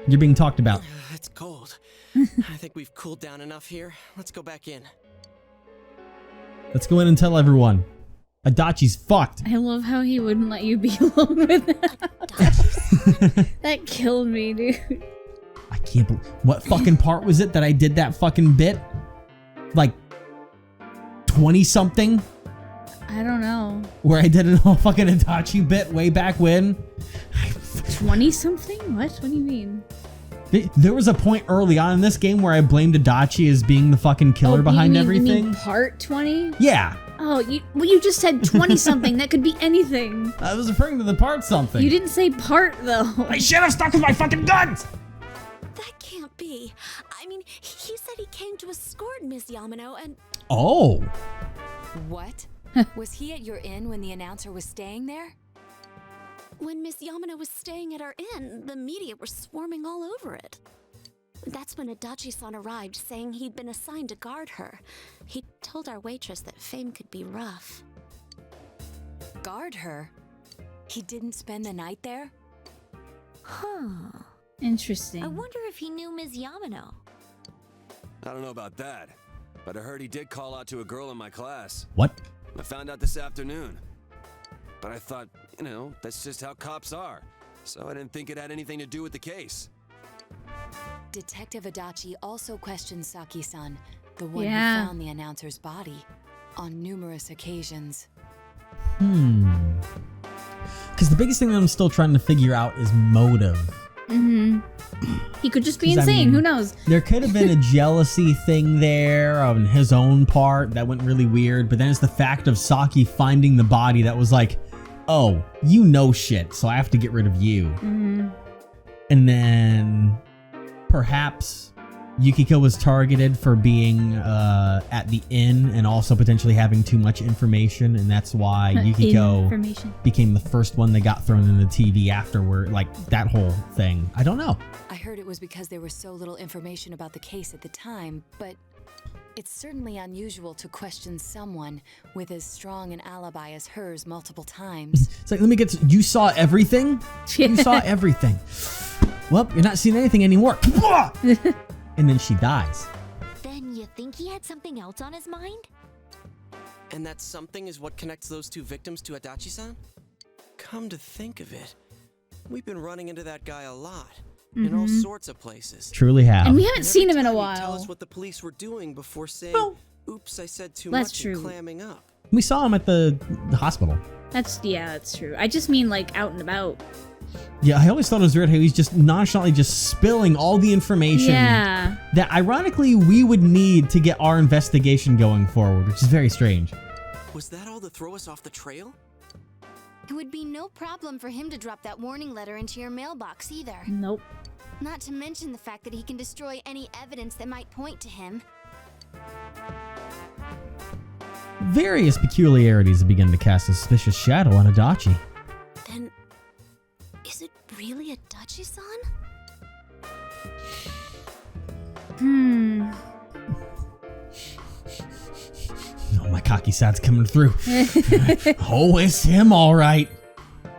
Speaker 1: you're being talked about.
Speaker 7: It's cold. I think we've cooled down enough here. Let's go back in.
Speaker 1: Let's go in and tell everyone. Adachi's fucked.
Speaker 2: I love how he wouldn't let you be alone with that. That killed me, dude.
Speaker 1: I can't believe... What fucking part was it that I did that fucking bit? Like 20-something?
Speaker 2: I don't know.
Speaker 1: Where I did an whole fucking Adachi bit way back when?
Speaker 2: 20-something? What? What do you mean?
Speaker 1: There was a point early on in this game where I blamed Adachi as being the fucking killer behind everything.
Speaker 2: You mean part 20?
Speaker 1: Yeah.
Speaker 2: Oh, you just said 20-something. That could be anything.
Speaker 1: I was referring to the part something.
Speaker 2: You didn't say part, though.
Speaker 1: I should have stuck with my fucking guns!
Speaker 6: That can't be. I mean, he said he came to escort Miss Yamano and...
Speaker 1: Oh.
Speaker 9: What? Was he at your inn when the announcer was staying there?
Speaker 6: When Miss Yamano was staying at our inn, the media were swarming all over it. That's when Adachi-san arrived, saying he'd been assigned to guard her. He told our waitress that fame could be rough.
Speaker 9: Guard her? He didn't spend the night there?
Speaker 6: Huh.
Speaker 2: Interesting.
Speaker 5: I wonder if he knew Ms. Yamano.
Speaker 8: I don't know about that, but I heard he did call out to a girl in my class.
Speaker 1: What?
Speaker 8: I found out this afternoon. But I thought, that's just how cops are. so I didn't think it had anything to do with the case.
Speaker 9: Detective Adachi also questioned Saki-san, the one
Speaker 2: Yeah.
Speaker 9: who found the announcer's body, on numerous occasions.
Speaker 1: Because the biggest thing that I'm still trying to figure out is motive.
Speaker 2: He could just be
Speaker 1: 'Cause, I
Speaker 2: insane.
Speaker 1: mean,
Speaker 2: Who knows?
Speaker 1: There could have been a jealousy thing there on his own part that went really weird, but then it's the fact of Saki finding the body that was like, oh, you know shit, so I have to get rid of you. And then perhaps Yukiko was targeted for being at the inn and also potentially having too much information, and that's why Yukiko
Speaker 2: Information.
Speaker 1: became the first one that got thrown in the TV afterward, like that whole thing. I don't know.
Speaker 9: I heard it was because there was so little information about the case at the time, but it's certainly unusual to question someone with as strong an alibi as hers multiple times.
Speaker 1: It's like, let me get to, you saw everything? You saw everything. Well, you're not seeing anything anymore. And then she dies.
Speaker 5: Then you think he had something else on his mind?
Speaker 7: And that something is what connects those two victims to Adachi-san? Come to think of it, we've been running into that guy a lot. In all sorts of places.
Speaker 1: Truly have.
Speaker 2: And we haven't seen him in a
Speaker 7: Every time he'd tell us
Speaker 2: while.
Speaker 7: what the police were doing before saying,
Speaker 1: Well,
Speaker 7: oops, I said too
Speaker 2: that's
Speaker 7: much
Speaker 2: true.
Speaker 7: and clamming up.
Speaker 1: We saw him at the hospital.
Speaker 2: That's true. I just mean like out and about.
Speaker 1: Yeah, I always thought it was weird how he's just nonchalantly just spilling all the information
Speaker 2: Yeah.
Speaker 1: that ironically we would need to get our investigation going forward, which is very strange.
Speaker 7: Was that all to throw us off the trail?
Speaker 6: It would be no problem for him to drop that warning letter into your mailbox either.
Speaker 2: Nope.
Speaker 6: Not to mention the fact that he can destroy any evidence that might point to him.
Speaker 1: Various peculiarities have begun to cast a suspicious shadow on Adachi.
Speaker 6: Then, is it really Adachi-san?
Speaker 1: Oh, my cocky side's coming through. Oh, it's him, all right.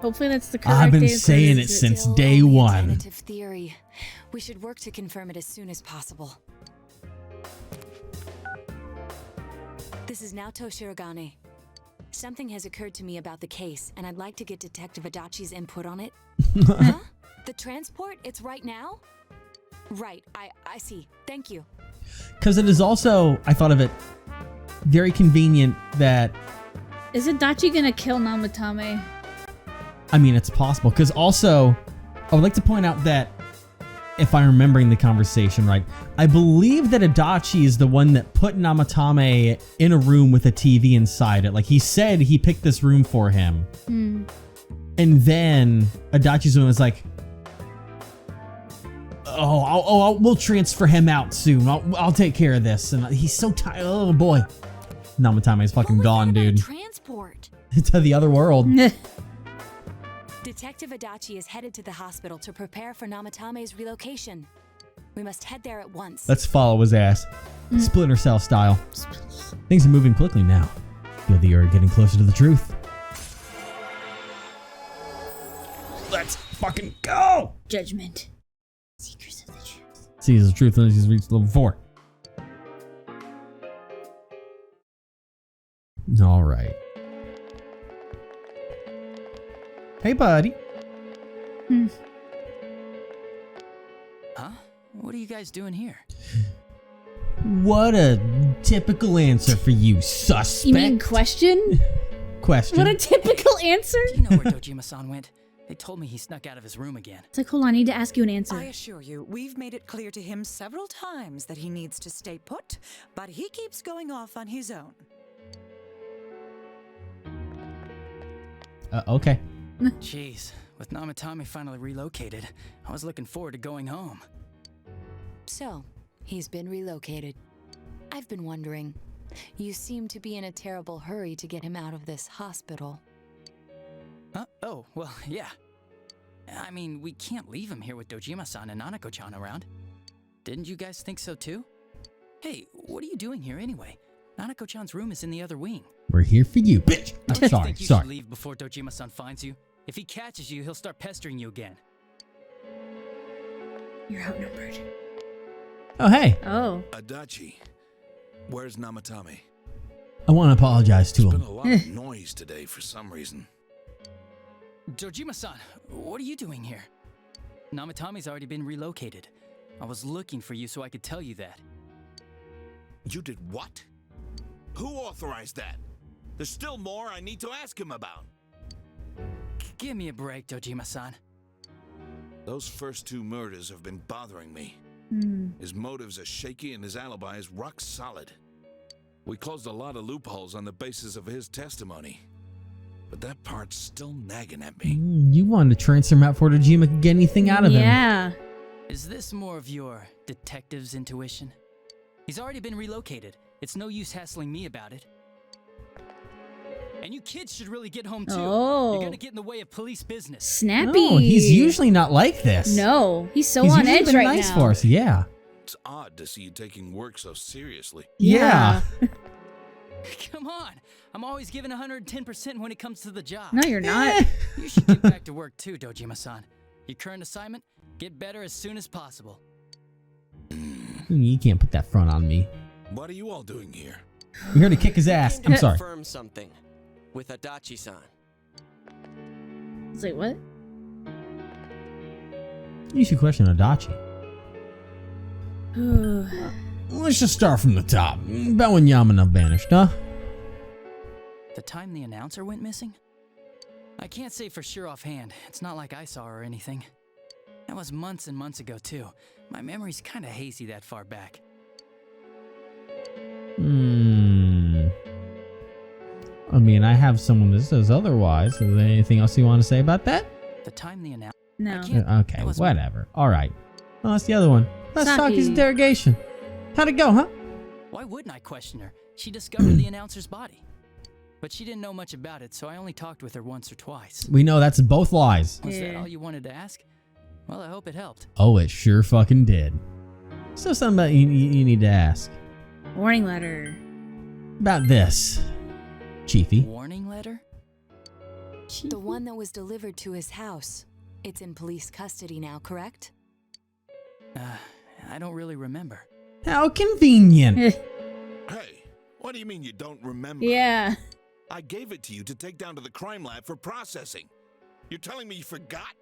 Speaker 2: Hopefully that's the correct
Speaker 1: I've been
Speaker 2: answer.
Speaker 1: saying it since
Speaker 9: Still
Speaker 1: day
Speaker 9: only a
Speaker 1: one.
Speaker 9: tentative theory. We should work to confirm it as soon as possible. This is Naoto Shirogane. Something has occurred to me about the case, and I'd like to get Detective Adachi's input on it. Huh? The transport? It's right now? Right, I see. Thank you.
Speaker 1: Because it is also, I thought of it, very convenient that,
Speaker 2: Is Adachi gonna kill Namatame?
Speaker 1: I mean, it's possible. Because also, I would like to point out that, if I'm remembering the conversation right, I believe that Adachi is the one that put Namatame in a room with a TV inside it. Like, he said he picked this room for him. And then Adachi's one was like, we'll transfer him out soon. I'll take care of this. And he's so tired. Oh, boy. Namatame's fucking gone, dude.
Speaker 6: Transport.
Speaker 1: To the other world.
Speaker 9: Detective Adachi is headed to the hospital to prepare for Namatame's relocation. We must head there at once.
Speaker 1: Let's follow his ass. Splinter Cell style. Things are moving quickly now. Feel the you're getting closer to the truth. Let's fucking go!
Speaker 2: Judgment. Secrets of the truth.
Speaker 1: See the truth unless he's reached level 4. Alright. Hey, buddy.
Speaker 10: Huh? What are you guys doing here?
Speaker 1: What a typical answer for you, suspect.
Speaker 2: You mean question?
Speaker 1: Question.
Speaker 2: What a typical answer?
Speaker 10: Do you know where Dojima-san went? They told me he snuck out of his room again.
Speaker 2: It's like, hold on, I need to ask you an answer.
Speaker 11: I assure you, we've made it clear to him several times that he needs to stay put, but he keeps going off on his own.
Speaker 1: Okay.
Speaker 10: Jeez, with Namatame finally relocated, I was looking forward to going home.
Speaker 9: So, he's been relocated. I've been wondering. You seem to be in a terrible hurry to get him out of this hospital.
Speaker 10: Huh? Oh, well, yeah. I mean, we can't leave him here with Dojima-san and Nanako-chan around. Didn't you guys think so too? Hey, what are you doing here anyway? Nanako-chan's room is in the other wing.
Speaker 1: We're here for you, bitch.
Speaker 10: Don't you
Speaker 1: Sorry,
Speaker 10: think you
Speaker 1: sorry.
Speaker 10: should leave before Dojima-san finds you? If he catches you, he'll start pestering you again.
Speaker 2: You're outnumbered.
Speaker 1: Oh, hey.
Speaker 2: Oh.
Speaker 12: Adachi, where's Namatame?
Speaker 1: I want to apologize to
Speaker 12: There's
Speaker 1: him.
Speaker 12: been a lot of noise today for some reason.
Speaker 10: Dojima-san, what are you doing here? Namatami's already been relocated. I was looking for you so I could tell you that.
Speaker 12: You did what? Who authorized that? There's still more I need to ask him about.
Speaker 10: Give me a break, Dojima-san.
Speaker 12: Those first 2 murders have been bothering me. His motives are shaky and his alibi is rock solid. We closed a lot of loopholes on the basis of his testimony. But that part's still nagging at me.
Speaker 1: You wanted to transfer him out before Dojima could get anything out of him.
Speaker 2: Yeah.
Speaker 10: Is this more of your detective's intuition? He's already been relocated. It's no use hassling me about it. And you kids should really get home too.
Speaker 2: Oh.
Speaker 10: You're gonna get in the way of police business.
Speaker 2: Snappy.
Speaker 1: No, he's usually not like this.
Speaker 2: No, he's so
Speaker 1: He's
Speaker 2: on
Speaker 1: usually
Speaker 2: edge
Speaker 1: been
Speaker 2: right
Speaker 1: nice
Speaker 2: now.
Speaker 1: for us. Yeah.
Speaker 12: It's odd to see you taking work so seriously.
Speaker 1: Yeah.
Speaker 10: Come on. I'm always giving 110% when it comes to the job.
Speaker 2: No, you're not.
Speaker 10: You should get back to work too, Dojima-san. Your current assignment, get better as soon as possible.
Speaker 1: You can't put that front on me.
Speaker 12: What are you all doing here?
Speaker 1: We're here to kick his ass. I'm sorry.
Speaker 7: Confirm something with Adachi-san.
Speaker 2: It's like, what?
Speaker 1: You should question Adachi. Let's just start from the top. About when Yamana vanished, huh?
Speaker 10: The time the announcer went missing? I can't say for sure offhand. It's not like I saw her or anything. That was months and months ago too. My memory's kinda hazy that far back.
Speaker 1: I mean, I have someone that says otherwise. Is there anything else you want to say about that?
Speaker 10: The time the announcer...
Speaker 2: No.
Speaker 1: Okay, whatever. All right. Oh, that's the other one. Let's talk his
Speaker 2: Saki.
Speaker 1: interrogation. How'd it go, huh?
Speaker 10: Why wouldn't I question her? She discovered the announcer's body. But she didn't know much about it, so I only talked with her once or twice.
Speaker 1: We know that's both lies.
Speaker 10: Was that all you wanted to ask? Well, I hope it helped.
Speaker 1: Oh, it sure fucking did. So something about you need to ask.
Speaker 2: Warning letter.
Speaker 1: About this, Chiefy.
Speaker 10: Warning letter?
Speaker 9: The one that was delivered to his house. It's in police custody now, correct?
Speaker 10: I don't really remember.
Speaker 1: How convenient.
Speaker 12: Hey, what do you mean you don't remember?
Speaker 2: Yeah.
Speaker 12: I gave it to you to take down to the crime lab for processing. You're telling me you forgot?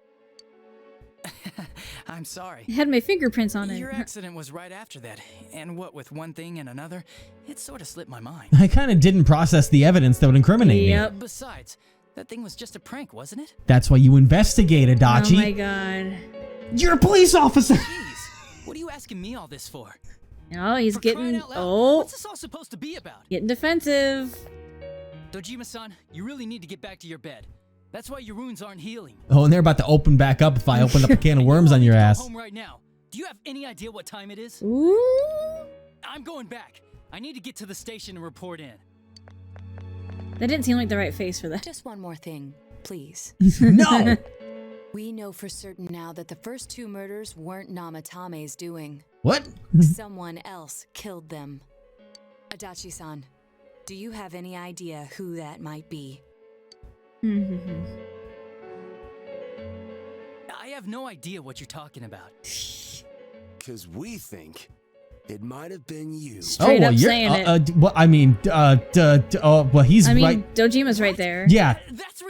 Speaker 10: I'm sorry.
Speaker 2: It had my fingerprints on it.
Speaker 10: Your accident was right after that, and what with one thing and another, it sort of slipped my mind.
Speaker 1: I kind of didn't process the evidence that would incriminate me.
Speaker 10: Besides, that thing was just a prank, wasn't it?
Speaker 1: That's why you investigated, Dachi.
Speaker 2: Oh my god.
Speaker 1: You're a police officer!
Speaker 10: Jeez, what are you asking me all this for?
Speaker 2: Oh, he's
Speaker 10: For crying
Speaker 2: getting...
Speaker 10: out loud,
Speaker 2: Oh.
Speaker 10: What's this all supposed to be about?
Speaker 2: Getting defensive.
Speaker 10: Dojima-san, you really need to get back to your bed. That's why your wounds aren't healing.
Speaker 1: Oh, and they're about to open back up if I open up a can of worms on your ass.
Speaker 10: Go home right now. Do you have any idea what time it is?
Speaker 2: Ooh.
Speaker 10: I'm going back. I need to get to the station and report in.
Speaker 2: That didn't seem like the right face for that.
Speaker 9: Just one more thing, please.
Speaker 1: No!
Speaker 9: We know for certain now that the first 2 murders weren't Namatame's doing.
Speaker 1: What?
Speaker 9: Someone else killed them. Adachi-san, do you have any idea who that might be?
Speaker 10: I have no idea what you're talking about.
Speaker 8: Because we think it might have been you.
Speaker 2: Straight up saying it.
Speaker 1: Well, I mean, well, he's
Speaker 2: I mean,
Speaker 1: right.
Speaker 2: Dojima's right there.
Speaker 1: Yeah,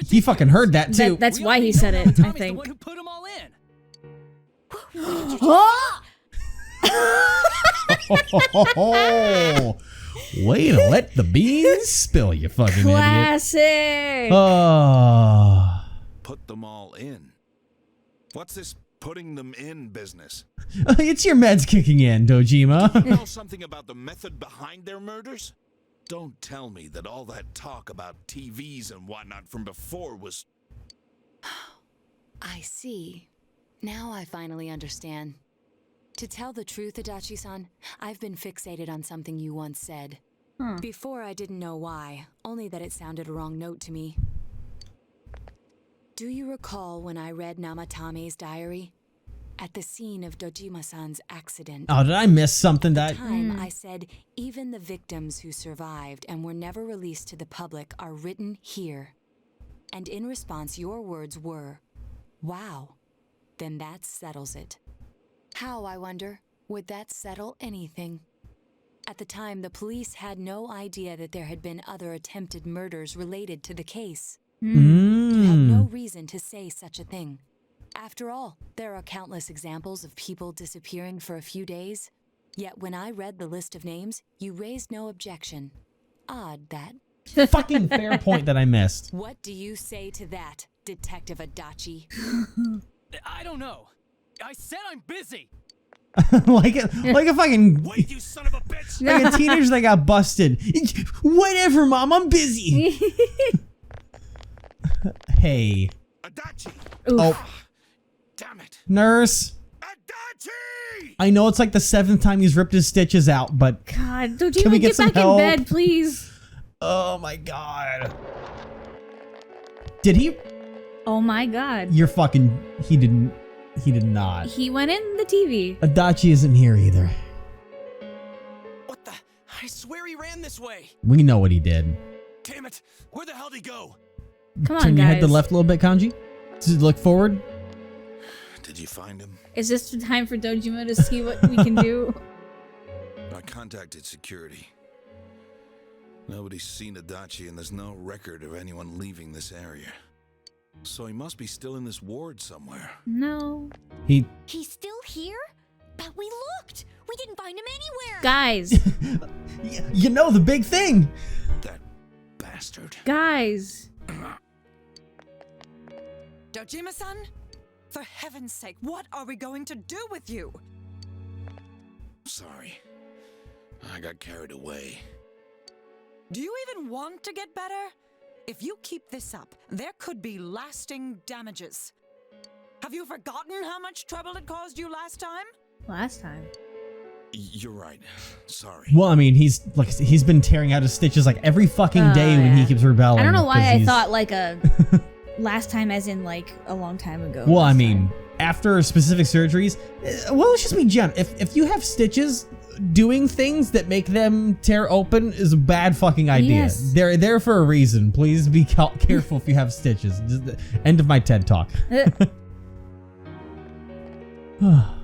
Speaker 1: he fucking heard that too.
Speaker 2: That's why he said it, I think.
Speaker 10: The one who put them all in.
Speaker 1: Oh, way to let the beans spill, you fucking idiot.
Speaker 2: Classic.
Speaker 1: Oh.
Speaker 12: Put them all in. What's this putting them in business?
Speaker 1: It's your meds kicking in, Dojima.
Speaker 12: You know something about the method behind their murders? Don't tell me that all that talk about TVs and whatnot from before was...
Speaker 9: I see. Now I finally understand. To tell the truth, Adachi-san, I've been fixated on something you once said. Before I didn't know why, only that it sounded a wrong note to me. Do you recall when I read Namatame's diary? At the scene of Dojima-san's accident.
Speaker 1: Oh, did I miss something?
Speaker 9: At the time, I said, even the victims who survived and were never released to the public are written here. And in response, your words were, wow, then that settles it. How, I wonder, would that settle anything? At the time, the police had no idea that there had been other attempted murders related to the case. You have no reason to say such a thing. After all, there are countless examples of people disappearing for a few days. Yet when I read the list of names, you raised no objection. Odd that.
Speaker 1: Fucking fair point that I missed.
Speaker 9: What do you say to that, Detective Adachi?
Speaker 10: I don't know. I said I'm busy.
Speaker 1: like a fucking...
Speaker 8: Wait, you son of a bitch!
Speaker 1: Like a teenager that got busted. Whatever, Mom, I'm busy. Hey.
Speaker 8: Adachi!
Speaker 1: Oh.
Speaker 8: Damn it.
Speaker 1: Nurse.
Speaker 8: Adachi!
Speaker 1: I know it's like the 7th time he's ripped his stitches out, but...
Speaker 2: God, don't
Speaker 1: Can
Speaker 2: you
Speaker 1: we
Speaker 2: even
Speaker 1: get
Speaker 2: get
Speaker 1: some
Speaker 2: back
Speaker 1: help?
Speaker 2: in bed, please?
Speaker 1: Oh my god. Did he?
Speaker 2: Oh my god.
Speaker 1: You're fucking... He did not.
Speaker 2: He went in the TV.
Speaker 1: Adachi isn't here either.
Speaker 7: What the? I swear he ran this way.
Speaker 1: We know what he did.
Speaker 8: Damn it! Where the hell did he go?
Speaker 2: Come on,
Speaker 1: Turn your head to the
Speaker 2: guys.
Speaker 1: left a little bit, Kanji. Just look forward.
Speaker 12: Did you find him?
Speaker 2: Is this the time for Dojima to see what we can do?
Speaker 12: I contacted security. Nobody's seen Adachi and there's no record of anyone leaving this area. So he must be still in this ward somewhere.
Speaker 2: No.
Speaker 1: He...
Speaker 5: He's still here? But we looked. We didn't find him anywhere.
Speaker 2: Guys.
Speaker 1: You know the big thing.
Speaker 12: That bastard.
Speaker 2: Guys.
Speaker 11: Dojima-san? For heaven's sake, what are we going to do with you?
Speaker 12: Sorry. I got carried away.
Speaker 11: Do you even want to get better? If you keep this up, there could be lasting damages. Have you forgotten how much trouble it caused you last time?
Speaker 2: Last time.
Speaker 12: You're right. Sorry.
Speaker 1: Well, I mean, he's been tearing out his stitches like every fucking day when he keeps rebelling.
Speaker 2: I don't know why
Speaker 1: 'cause
Speaker 2: I
Speaker 1: he's-
Speaker 2: thought like a last time as in like a long time ago.
Speaker 1: Well, I mean, after specific surgeries, well, let's just be gentle. If you have stitches, doing things that make them tear open is a bad fucking idea.
Speaker 2: Yes.
Speaker 1: They're there for a reason. Please be careful if you have stitches. Just end of my TED talk.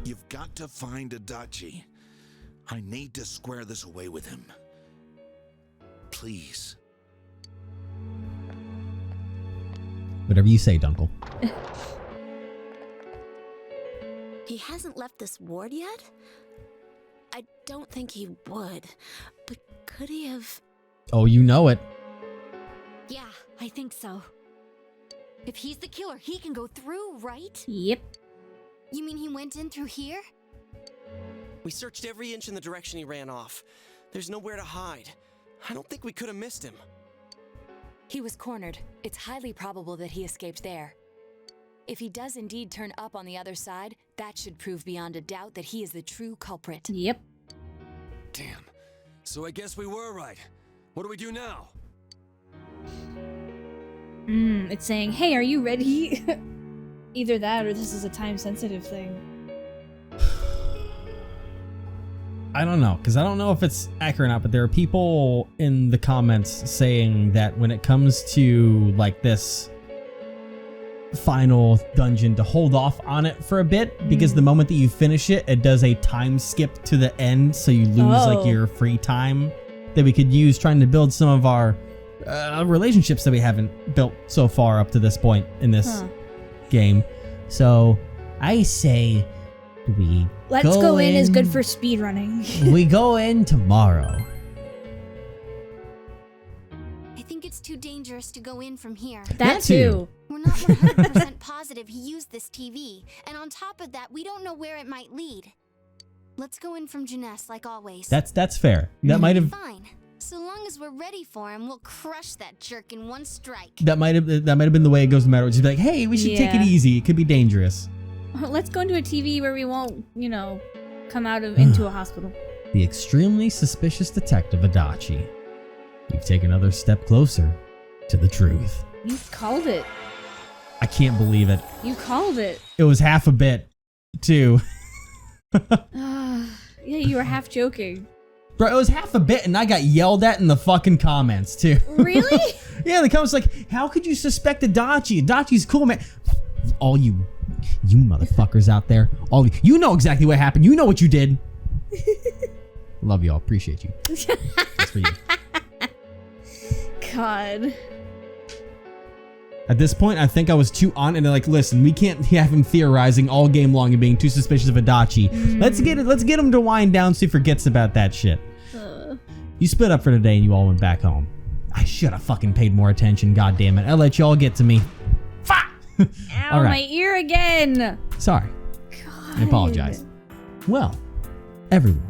Speaker 12: You've got to find Adachi. I need to square this away with him. Please.
Speaker 1: Whatever you say, Dunkel.
Speaker 6: He hasn't left this ward yet? I don't think he would. But could he have...
Speaker 1: Oh, you know it.
Speaker 5: Yeah, I think so. If he's the killer, he can go through, right?
Speaker 2: Yep.
Speaker 5: You mean he went in through here?
Speaker 7: We searched every inch in the direction he ran off. There's nowhere to hide. I don't think we could have missed him.
Speaker 9: He was cornered. It's highly probable that he escaped there. If he does indeed turn up on the other side, that should prove beyond a doubt that he is the true culprit.
Speaker 2: Yep.
Speaker 8: Damn. So I guess we were right. What do we do now?
Speaker 2: It's saying, hey, are you ready? Either that or this is a time-sensitive thing.
Speaker 1: I don't know, because I don't know if it's accurate or not, but there are people in the comments saying that when it comes to like this final dungeon, to hold off on it for a bit, because the moment that you finish it, it does a time skip to the end, so you lose like your free time that we could use trying to build some of our relationships that we haven't built so far up to this point in this game. So I say
Speaker 2: Let's go in is good for speedrunning.
Speaker 3: We go in tomorrow.
Speaker 5: I think it's too dangerous to go in from here.
Speaker 2: That too.
Speaker 5: We're not 100% positive he used this TV, and on top of that, we don't know where it might lead. Let's go in from Jeunesse, like always.
Speaker 1: That's fair. That might have
Speaker 5: Fine. So long as we're ready for him, we'll crush that jerk in one strike.
Speaker 1: that might have been the way it goes no matter what. Just be like, hey, we should take it easy. It could be dangerous.
Speaker 2: Let's go into a TV where we won't, come out of into a hospital.
Speaker 1: The extremely suspicious detective Adachi. You've taken another step closer to the truth.
Speaker 2: You called it.
Speaker 1: I can't believe it.
Speaker 2: You called it.
Speaker 1: It was half a bit, too.
Speaker 2: Yeah, you were half joking.
Speaker 1: Bro, it was half a bit, and I got yelled at in the fucking comments, too.
Speaker 2: Really?
Speaker 1: Yeah, the comments like, how could you suspect Adachi? Adachi's cool, man. All you motherfuckers out there, you know exactly what happened. You know what you did. Love y'all. Appreciate you. That's for you.
Speaker 2: God.
Speaker 1: At this point, I think I was too on and they're like, listen, we can't have him theorizing all game long and being too suspicious of Adachi. Let's get him to wind down so he forgets about that shit. You split up for today and you all went back home. I should have fucking paid more attention, goddammit. I let y'all get to me. Fuck!
Speaker 2: Ow,
Speaker 1: All right.
Speaker 2: my ear again.
Speaker 1: Sorry.
Speaker 2: God.
Speaker 1: I apologize. Well, everyone.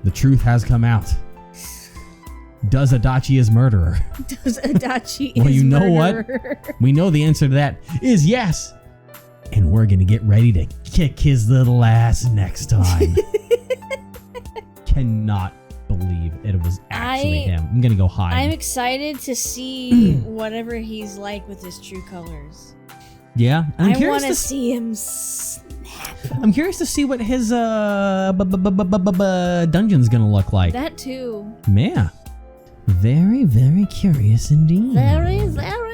Speaker 1: The truth has come out. Does Adachi is murderer?
Speaker 2: Does Adachi
Speaker 1: Well,
Speaker 2: is
Speaker 1: you know
Speaker 2: murderer?
Speaker 1: what? We know the answer to that is yes. And we're going to get ready to kick his little ass next time. Cannot believe it was actually him. I'm going to go hide.
Speaker 2: I'm excited to see whatever he's like with his true colors.
Speaker 1: Yeah,
Speaker 2: I want to see him snap.
Speaker 1: I'm curious to see what his dungeon's going to look like.
Speaker 2: That too.
Speaker 1: Yeah. Very, very curious indeed.
Speaker 2: Very, very